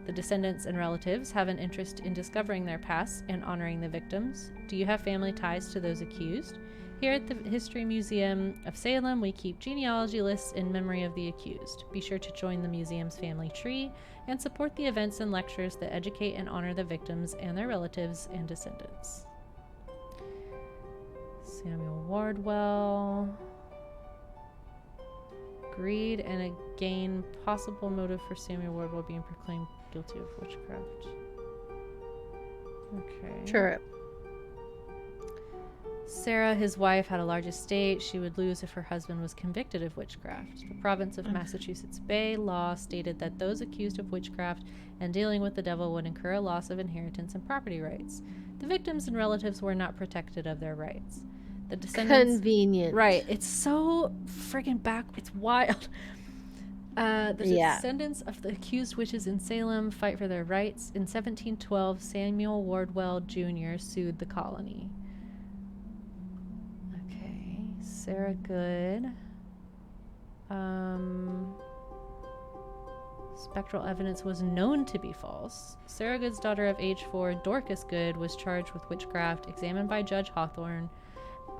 The descendants and relatives have an interest in discovering their past and honoring the victims. Do you have family ties to those accused? Here at the History Museum of Salem, we keep genealogy lists in memory of the accused. Be sure to join the museum's family tree and support the events and lectures that educate and honor the victims and their relatives and descendants. Samuel Wardwell. Greed and again possible motive for Samuel Wardwell being proclaimed guilty of witchcraft. Okay. Sure. Sarah, his wife, had a large estate she would lose if her husband was convicted of witchcraft. The province of Massachusetts Bay law stated that those accused of witchcraft and dealing with the devil would incur a loss of inheritance and property rights. The victims and relatives were not protected of their rights. The descendants... Convenient. Right. It's so friggin' back. It's wild. The descendants of the accused witches in Salem fight for their rights. In 1712, Samuel Wardwell Jr. sued the colony. Okay. Sarah Good. Spectral evidence was known to be false. Sarah Good's daughter of age 4, Dorcas Good, was charged with witchcraft, examined by Judge Hawthorne,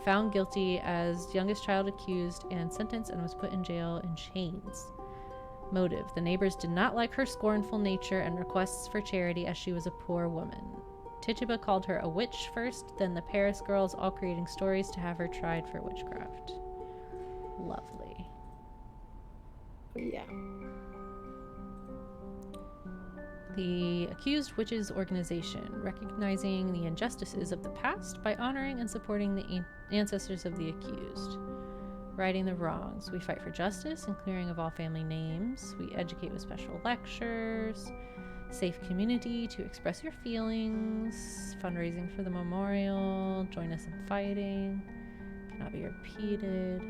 found guilty as youngest child accused, and sentenced and was put in jail in chains. Motive: the neighbors did not like her scornful nature and requests for charity as she was a poor woman. Tituba called her a witch first, then the Paris girls all creating stories to have her tried for witchcraft. Lovely. Yeah. The Accused Witches Organization, recognizing the injustices of the past by honoring and supporting the ancestors of the accused. Righting the wrongs. We fight for justice and clearing of all family names. We educate with special lectures. Safe community to express your feelings. Fundraising for the memorial. Join us in fighting. Cannot be repeated.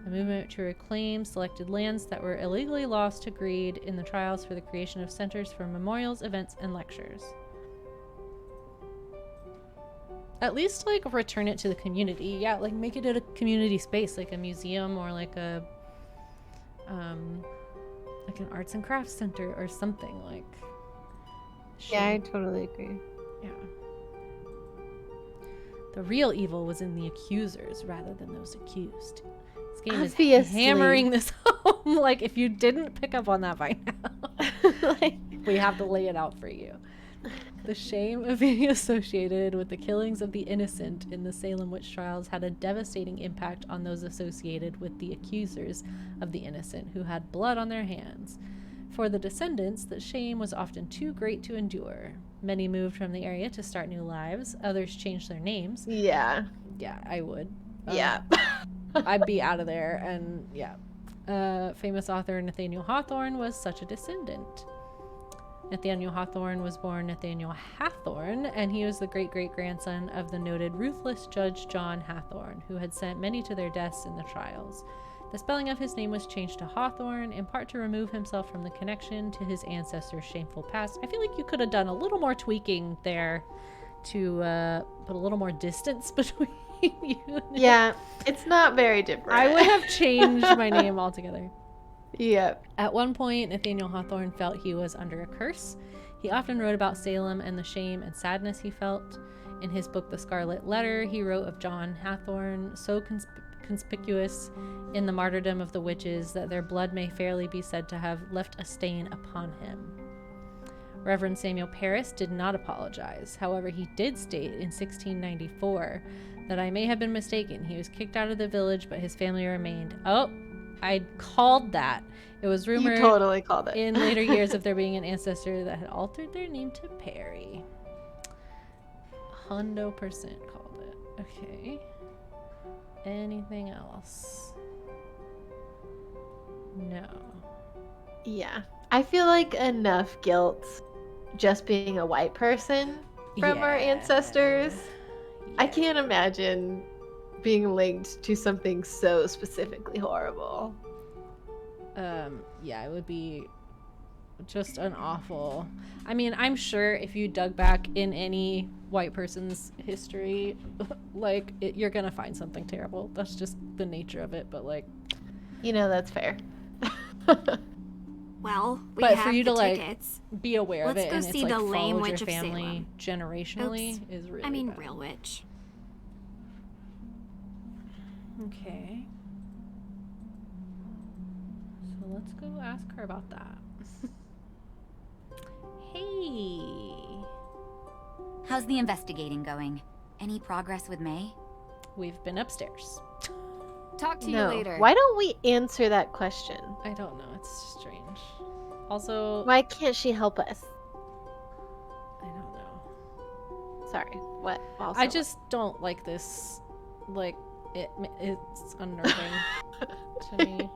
A movement to reclaim selected lands that were illegally lost to greed in the trials for the creation of centers for memorials, events, and lectures. At least, like, return it to the community. Yeah, like, make it a community space, like a museum or like a, like an arts and crafts center or something, like. Yeah, I totally agree. Yeah. The real evil was in the accusers rather than those accused. This game Obviously. is hammering this home. Like, if you didn't pick up on that by now, like, we have to lay it out for you. The shame of being associated with the killings of the innocent in the Salem witch trials had a devastating impact on those associated with the accusers of the innocent who had blood on their hands. For the descendants, the shame was often too great to endure. Many moved from the area to start new lives. Others changed their names. Yeah. Yeah, I would. Yeah. I'd be out of there, and yeah. Famous author Nathaniel Hawthorne was such a descendant. Nathaniel Hawthorne was born Nathaniel Hathorne, and he was the great-great-grandson of the noted ruthless Judge John Hathorne, who had sent many to their deaths in the trials. The spelling of his name was changed to Hawthorne, in part to remove himself from the connection to his ancestors' shameful past. I feel like you could have done a little more tweaking there to put a little more distance between you. Yeah, it's not very different. I would have changed my name altogether. Yep. At one point, Nathaniel Hawthorne felt he was under a curse. He often wrote about Salem and the shame and sadness he felt. In his book, The Scarlet Letter, he wrote of John Hathorne, so conspicuous in the martyrdom of the witches that their blood may fairly be said to have left a stain upon him. Reverend Samuel Parris did not apologize. However, he did state in 1694 that I may have been mistaken. He was kicked out of the village, but his family remained. Oh, I called that. It was rumored You totally called it. in later years of there being an ancestor that had altered their name to Perry. 100% called it. Okay. Anything else? No. Yeah. I feel like enough guilt just being a white person from our ancestors. Yeah. I can't imagine being linked to something so specifically horrible. Yeah, it would be just an awful... I mean, I'm sure if you dug back in any white person's history, like, you're gonna find something terrible. That's just the nature of it, but, like... You know, that's fair. Well, we but have for you the to like tickets. be aware of Let's it go and see it's like the lame followed witch your of family Salem. generationally Oops. is really I mean, bad. real witch. Okay. So let's go ask her about that. Hey. How's the investigating going? Any progress with May? We've been upstairs. Talk to you No. later. Why don't we answer that question? I don't know. It's strange. Also, Why can't she help us? I don't know. Sorry. What? Also, I just don't like this. Like, it's unnerving to me.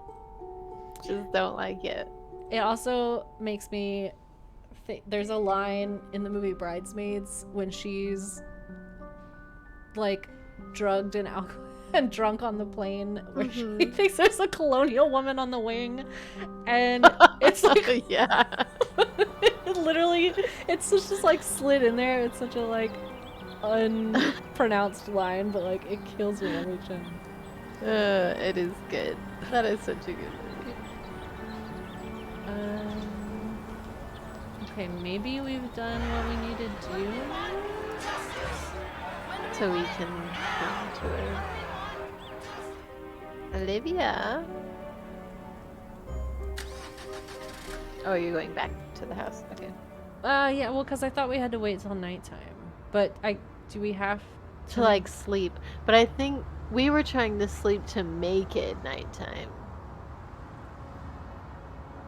just don't like it. It also makes me there's a line in the movie Bridesmaids when she's like drugged and alcohol and drunk on the plane where she thinks there's a colonial woman on the wing, and it's like yeah. literally it's just like slid in there. It's such a like unpronounced line, but like it kills me every time. It is good. That is such a good movie. Okay, maybe we've done what we need to do. So we can come to her. Olivia? Oh, you're going back to the house. Okay. Yeah, well, because I thought we had to wait till nighttime. But do we have to like sleep? But I think we were trying to sleep to make it nighttime.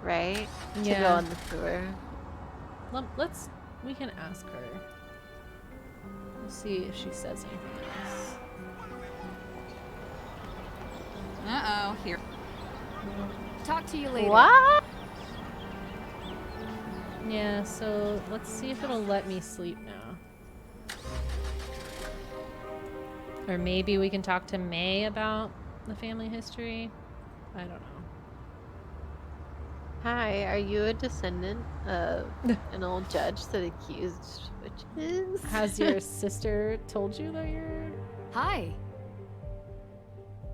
Right? To go Yeah. on the tour. We can ask her. We'll see if she says anything else. Uh-oh, here. Talk to you later. What? Yeah, so let's see if it'll let me sleep now. Or maybe we can talk to May about the family history. I don't know. Hi, are you a descendant of an old judge that accused witches? Has your sister told you that you're... Hi.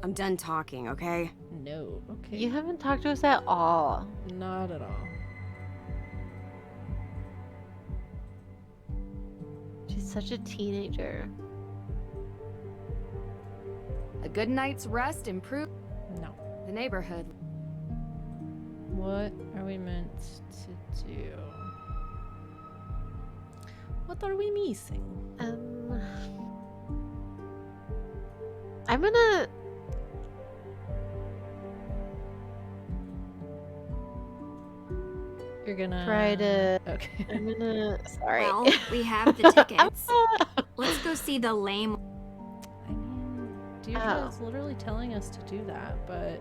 I'm done talking, okay? No. Okay. You haven't talked to us at all. Not at all. She's such a teenager. A good night's rest improves No. the neighborhood. What are we meant to do? What are we missing? I'm gonna... You're gonna... try to... Okay. I'm gonna... Sorry. Well, we have the tickets. Let's go see the lame... I mean, Deirdre is literally telling us to do that, but...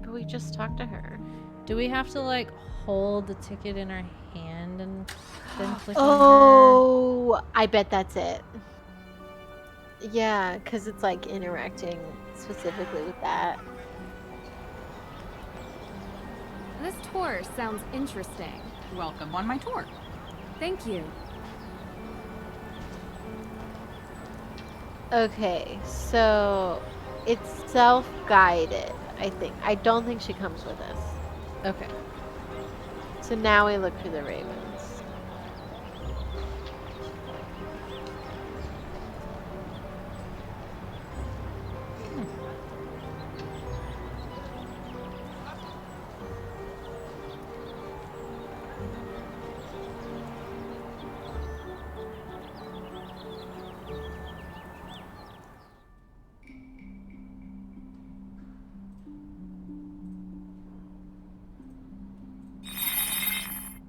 But we just talked to her. Do we have to, like, hold the ticket in our hand and then click on Oh, I bet that's it. Yeah, because it's like interacting specifically with that. This tour sounds interesting. Welcome on my tour. Thank you. Okay, so it's self-guided, I think. I don't think she comes with us. Okay. So now we look for the ravens.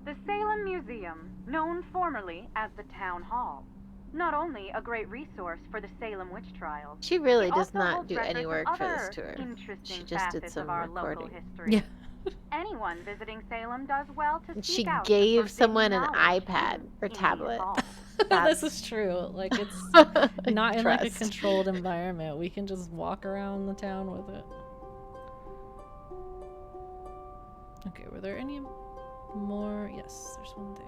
The Salem Museum, known formerly as the Town Hall. Not only a great resource for the Salem witch trials. She really it does also not holds do any records work of for this other tour. interesting She just did facets some of our recording. local history. Yeah. Anyone visiting Salem does well to And seek she out the gave forbidden someone an knowledge iPad hidden or in these tablet. halls. This is true. Like, it's not in like a Trust. controlled environment. We can just walk around the town with it. Okay, were there any more? Yes, there's one there.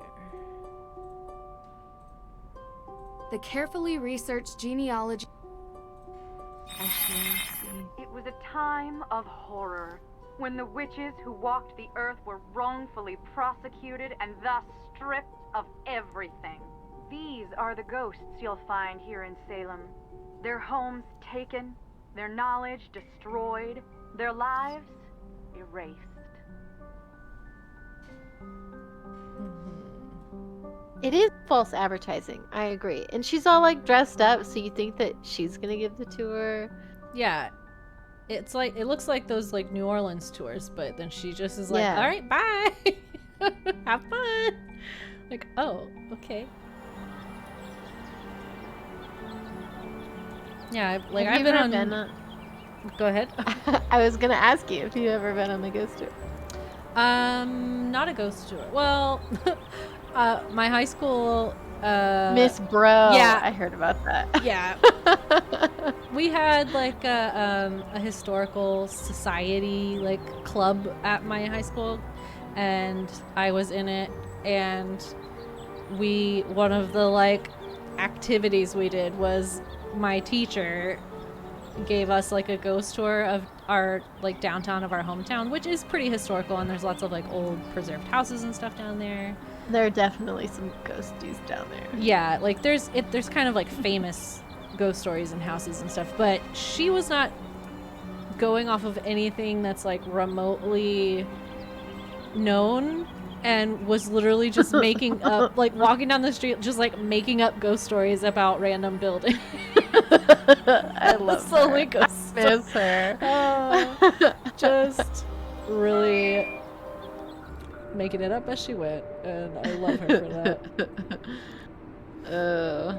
The carefully researched genealogy. It was a time of horror. when the witches who walked the earth were wrongfully prosecuted and thus stripped of everything. These are the ghosts you'll find here in Salem. Their homes taken, their knowledge destroyed, their lives erased. It is false advertising. I agree. And she's all like dressed up, so you think that she's gonna give the tour. Yeah. It's like, it looks like those like New Orleans tours, but then she just is like, Yeah. all right, bye. Have fun. Like, oh, okay. Yeah, like I've been on. Go ahead. I was gonna ask you if you ever been on the ghost tour. Not a ghost tour. Well, my high school. Miss Bro. Yeah, I heard about that. Yeah. We had like a historical society like club at my high school, and I was in it. And one of the like activities we did was my teacher gave us like a ghost tour of our like downtown of our hometown, which is pretty historical, and there's lots of like old preserved houses and stuff down there. There are definitely some ghosties down there. Yeah, like there's kind of like famous ghost stories and houses and stuff, but she was not going off of anything that's like remotely known, and was literally just making up, like walking down the street, just like making up ghost stories about random buildings. I love Slowly her. ghost I miss her. Just really making it up as she went, and I love her for that.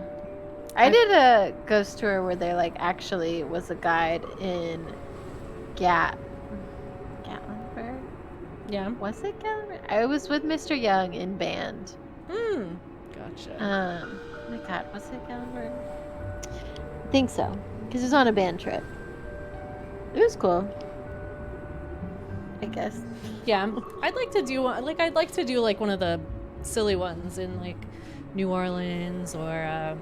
I did a ghost tour where there like actually was a guide in Gatlinburg. Yeah. Was it Gatlinburg? I was with Mr. Young in band. Gotcha. Oh my god, was it Gatlinburg? I think so, because it was on a band trip. It was cool, I guess. Yeah, I'd like to do like one of the silly ones in like New Orleans or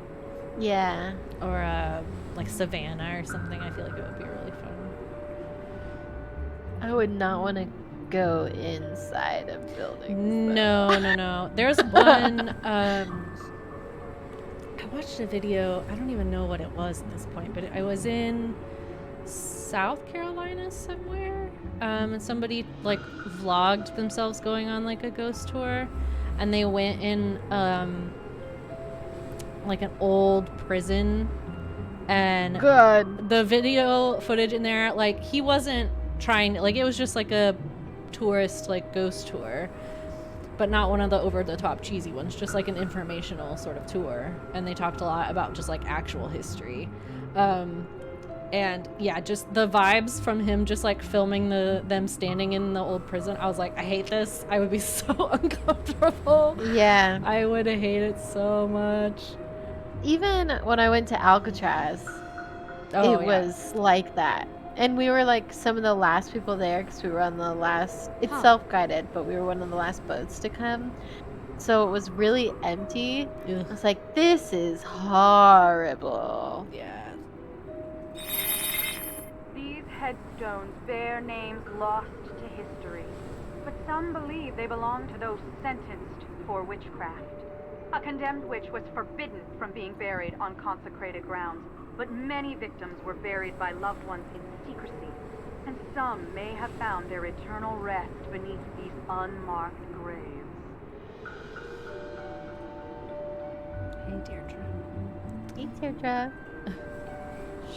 like Savannah or something. I feel like it would be really fun. I would not want to go inside a building. No. There's one. I watched a video. I don't even know what it was at this point, but I was in South Carolina somewhere, and somebody like vlogged themselves going on like a ghost tour, and they went in like an old prison, and the video footage in there, like he wasn't trying, like it was just like a tourist like ghost tour, but not one of the over the top cheesy ones, just like an informational sort of tour, and they talked a lot about just like actual history. And yeah, just the vibes from him just like filming them standing in the old prison. I was like, I hate this. I would be so uncomfortable. Yeah. I would hate it so much. Even when I went to Alcatraz, it was like that. And we were like some of the last people there because we were on the last, it's self-guided, but we were one of the last boats to come. So it was really empty. Ugh. I was like, this is horrible. Yeah. These headstones bear names lost to history, but some believe they belong to those sentenced for witchcraft. A condemned witch was forbidden from being buried on consecrated grounds, but many victims were buried by loved ones in secrecy, and some may have found their eternal rest beneath these unmarked graves. Hey, Deirdre. Hey, Deirdre.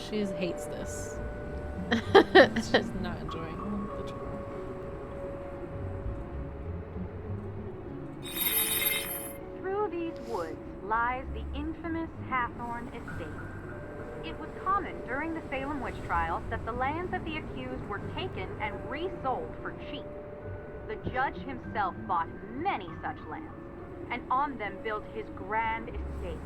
She hates this. She's not enjoying the tour. Through these woods lies the infamous Hathorn Estate. It was common during the Salem witch trials that the lands of the accused were taken and resold for cheap. The judge himself bought many such lands, and on them built his grand estate.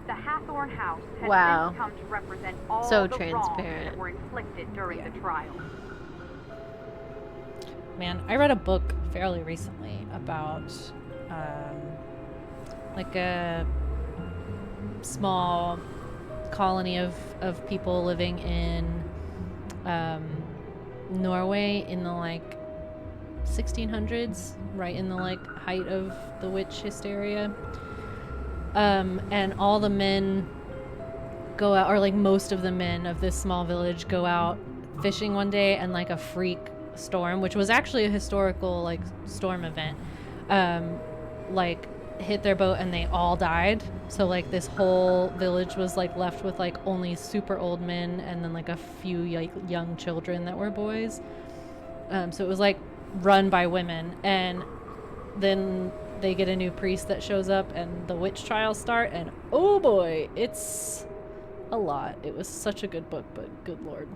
The Hathorn House has since come to represent all So the wrongs transparent. that were inflicted during the trials. Man, I read a book fairly recently about like a small colony of people living in Norway in the like 1600s, right in the like height of the witch hysteria. And all the men go out, or like most of the men of this small village go out fishing one day, and like a freak storm, which was actually a historical like storm event, like hit their boat and they all died. So like this whole village was like left with like only super old men and then like a few young children that were boys. So it was like run by women, and then they get a new priest that shows up and the witch trials start, and oh boy, it's a lot. It was such a good book, but good lord.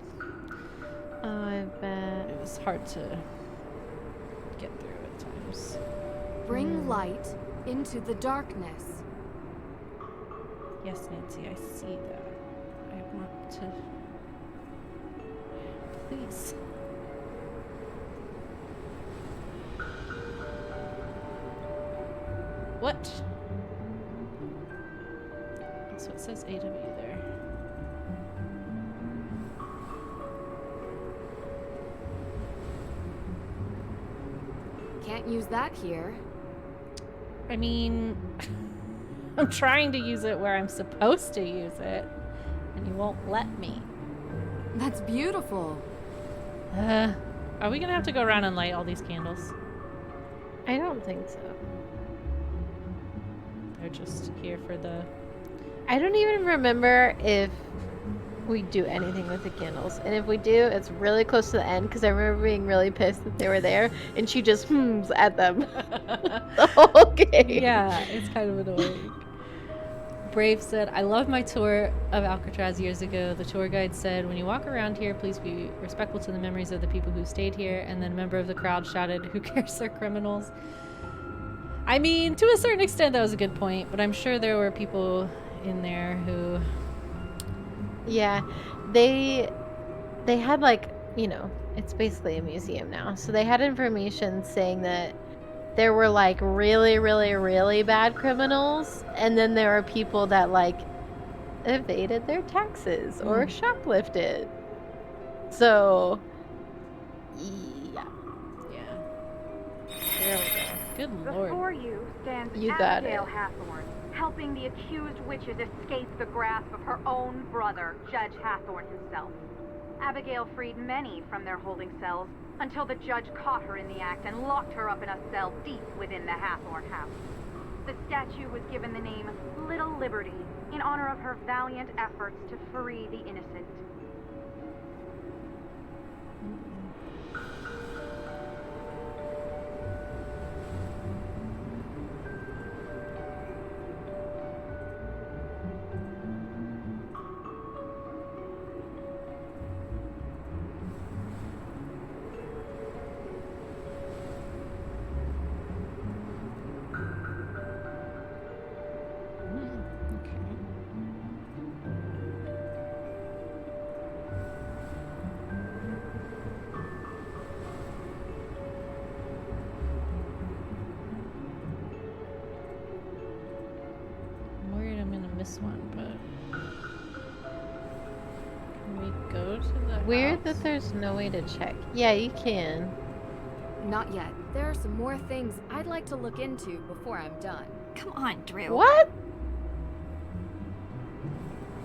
Oh, I bet. It was hard to get through at times. Bring light into the darkness. Yes, Nancy, I see that. I want to... Please. What? So it says AW there. Can't use that here. I mean, I'm trying to use it where I'm supposed to use it, and you won't let me. That's beautiful. Are we gonna have to go around and light all these candles? I don't think so. They're just here for the... I don't even remember if we do anything with the candles. And if we do, it's really close to the end, because I remember being really pissed that they were there, and she just hums at them the whole game. Yeah, it's kind of annoying. Brave said, I loved my tour of Alcatraz years ago. The tour guide said, when you walk around here, please be respectful to the memories of the people who stayed here. And then a member of the crowd shouted, who cares, they're criminals. I mean, to a certain extent, that was a good point, but I'm sure there were people in there who... Yeah, they had like, you know, it's basically a museum now. So they had information saying that there were like really, really, really bad criminals, and then there are people that like evaded their taxes or shoplifted. So, yeah. There we go. Good lord. Before you stands You got Abigail it. Hathorne, helping the accused witches escape the grasp of her own brother, Judge Hathorne himself. Abigail freed many from their holding cells until the judge caught her in the act and locked her up in a cell deep within the Hathorne house. The statue was given the name Little Liberty in honor of her valiant efforts to free the innocent. I'm worried I'm gonna miss one, but... Can we go to the Weird house? that there's no way to check. Yeah, you can. Not yet. There are some more things I'd like to look into before I'm done. Come on, Drew. What?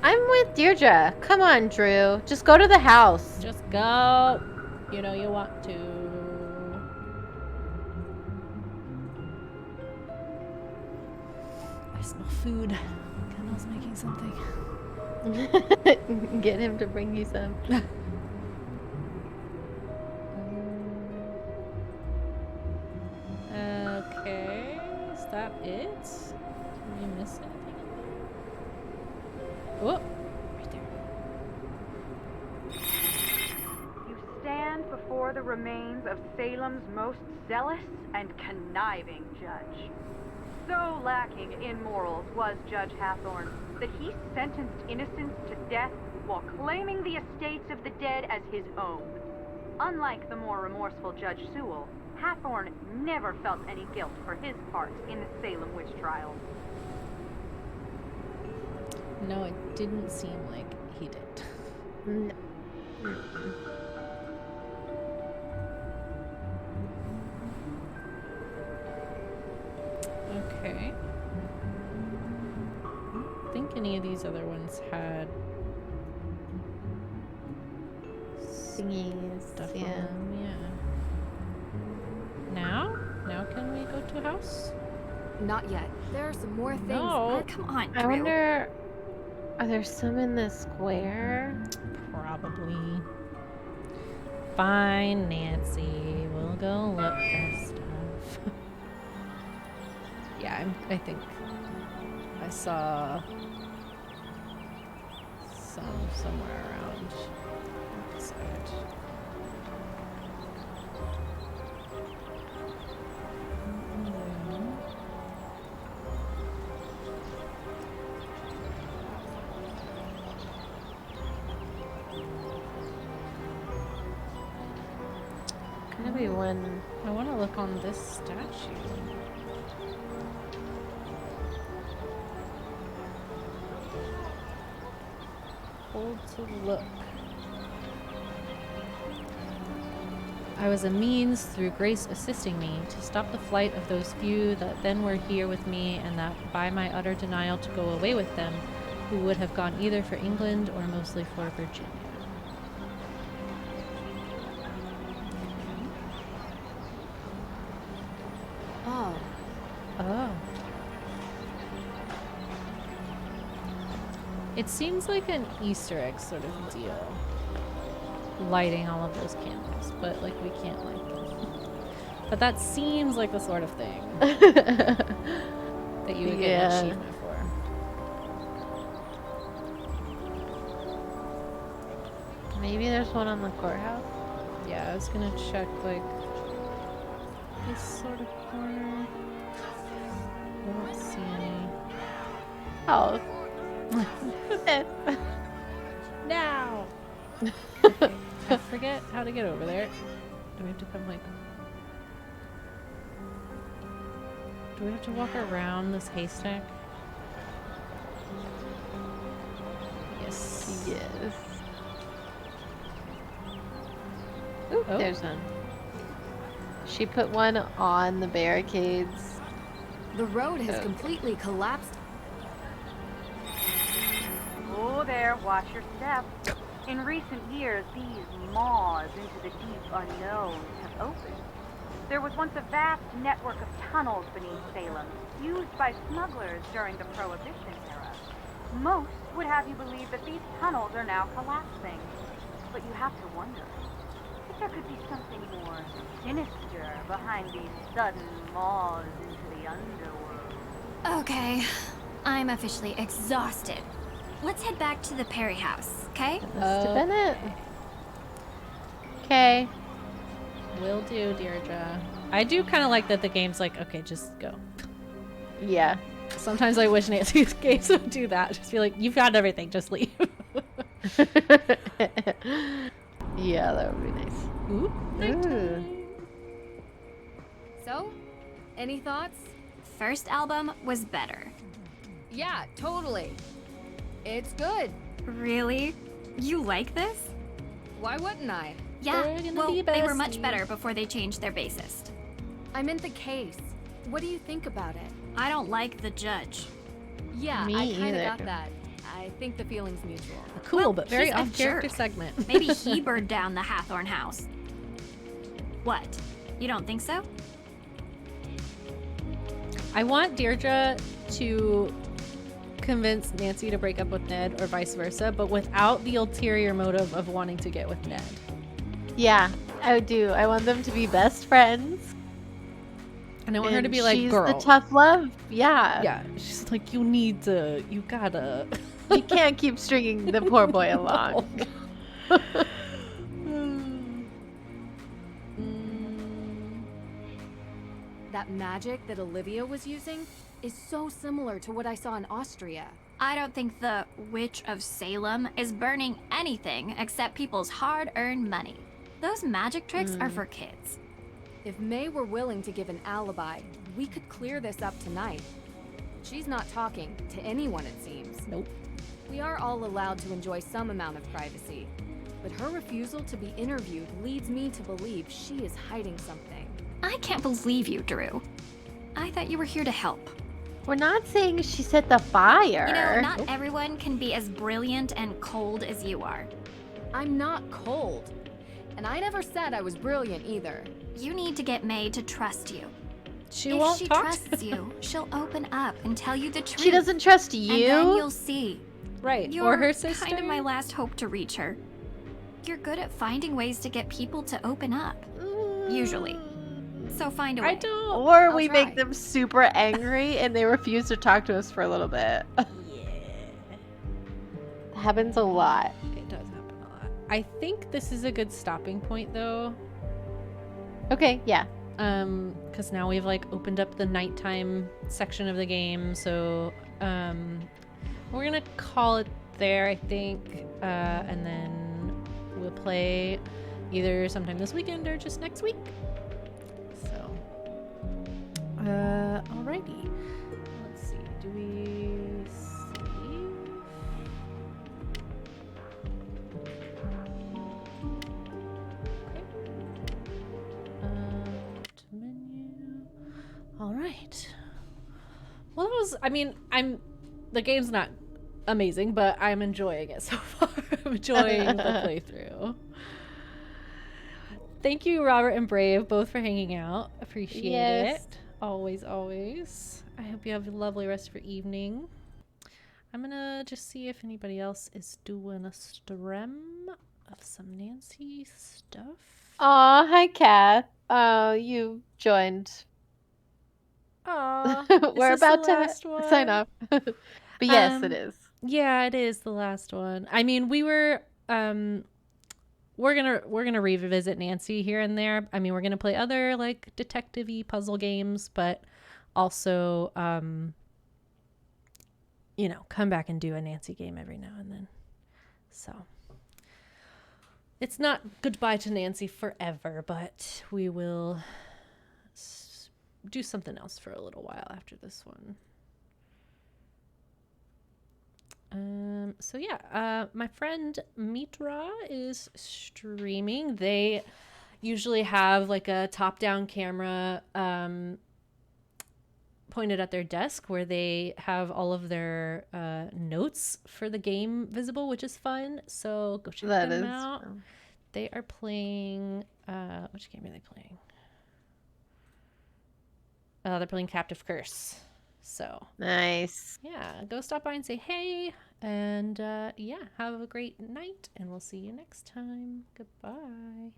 I'm with Deirdre. Come on, Drew. Just go to the house. Just go. You know you want to. I smell food. Kendall's making something. Get him to bring you some. Okay. Is that it? Can we miss anything in there? Oh! Right there. You stand before the remains of Salem's most zealous and conniving judge. So lacking in morals was Judge Hathorne that he sentenced innocents to death while claiming the estates of the dead as his own. Unlike the more remorseful Judge Sewell, Hathorne never felt any guilt for his part in the Salem witch trials. No, it didn't seem like he did. No. think any of these other ones had Thingies. stuff Yeah. on them. Yeah. Now can we go to a house? Not yet. There are some more things. No. Come on, I Drew. wonder, are there some in the square? Probably. Fine, Nancy. We'll go look for stuff. Yeah, I think I saw some somewhere around the side. Gotta be one. I want to look on this statue. Hold to look. I was a means, through grace assisting me, to stop the flight of those few that then were here with me, and that by my utter denial to go away with them, who would have gone either for England or mostly for Virginia. Oh. Oh. It seems like an Easter egg sort of deal. Lighting all of those candles, but like we can't light them. But that seems like the sort of thing that you would get an achievement for. Maybe there's one on the courthouse. Yeah, I was gonna check like this sort of corner. I don't see any. Oh. Now! Okay, I forget how to get over there. Do we have to come like... Do we have to walk around this haystack? Yes. Yes. Ooh, Oh. there's one. She put one on the barricades. The road has completely collapsed. Oh there, watch your step. In recent years, these maws into the deep unknown have opened. There was once a vast network of tunnels beneath Salem, used by smugglers during the Prohibition era. Most would have you believe that these tunnels are now collapsing. But you have to wonder if there could be something more sinister behind these sudden maws into the underworld. Okay, I'm officially exhausted. Let's head back to the Perry house, okay? Must have been it. Okay. Will do, Deirdre. I do kind of like that the game's like, okay, just go. Yeah. Sometimes I wish Nancy's games would do that. Just be like, you've got everything, just leave. Yeah, that would be nice. Ooh, Ooh. So, any thoughts? First album was better. Yeah, totally. It's good. Really? You like this? Why wouldn't I? Yeah, They're gonna well, be they were much besties. better before they changed their bassist. I meant the case. What do you think about it? I don't like the judge. Yeah, Me I kind of either. got that. I think the feeling's mutual. Cool, Well, but very he's a off-character jerk. segment. Maybe he burned down the Hathorn house. What? You don't think so? I want Deirdre to convince Nancy to break up with Ned or vice versa, but without the ulterior motive of wanting to get with Ned. Yeah, I do. I want them to be best friends. And I want her to And be like, she's girl. the tough love. Yeah. Yeah, she's like, you gotta. You can't keep stringing the poor boy along. That magic that Olivia was using is so similar to what I saw in Austria. I don't think the Witch of Salem is burning anything except people's hard-earned money. Those magic tricks are for kids. If May were willing to give an alibi, we could clear this up tonight. She's not talking to anyone, it seems. Nope. We are all allowed to enjoy some amount of privacy, but her refusal to be interviewed leads me to believe she is hiding something. I can't believe you, Drew. I thought you were here to help. We're not saying she set the fire. You know, not everyone can be as brilliant and cold as you are. I'm not cold. And I never said I was brilliant either. You need to get May to trust you. She if won't she talk trusts you, she'll open up and tell you the truth. She doesn't trust you? And then you'll see. Right. You're or her sister. kind of my last hope to reach her. You're good at finding ways to get people to open up. Usually. So find a way. I don't. Or we make them super angry and they refuse to talk to us for a little bit. Yeah. That happens a lot. It does happen a lot. I think this is a good stopping point, though. Okay, yeah. Because now we've like opened up the nighttime section of the game, so we're gonna call it there, I think, and then we'll play either sometime this weekend or just next week. So, alrighty. Let's see. Do we save? Menu. All right. Well, that was. I mean, the game's not amazing, but I'm enjoying it so far. I'm enjoying the playthrough. Thank you, Robert and Brave, both for hanging out. Appreciate it. Always, always. I hope you have a lovely rest of your evening. I'm gonna just see if anybody else is doing a stream of some Nancy stuff. Aw, hi, Kath. You joined. Aw, We're about to sign off. But yes, it is. Yeah, it is the last one. I mean, we're gonna revisit Nancy here and there. I mean, we're gonna play other like detective-y puzzle games, but also you know, come back and do a Nancy game every now and then. So it's not goodbye to Nancy forever, but we will do something else for a little while after this one. So yeah, my friend Mitra is streaming. They usually have like a top-down camera pointed at their desk where they have all of their notes for the game visible, which is fun. So go check them out. Fun. They are playing which game are they playing? They're playing Captive Curse. So nice. Yeah, go stop by and say hey, and yeah, have a great night, and we'll see you next time. Goodbye.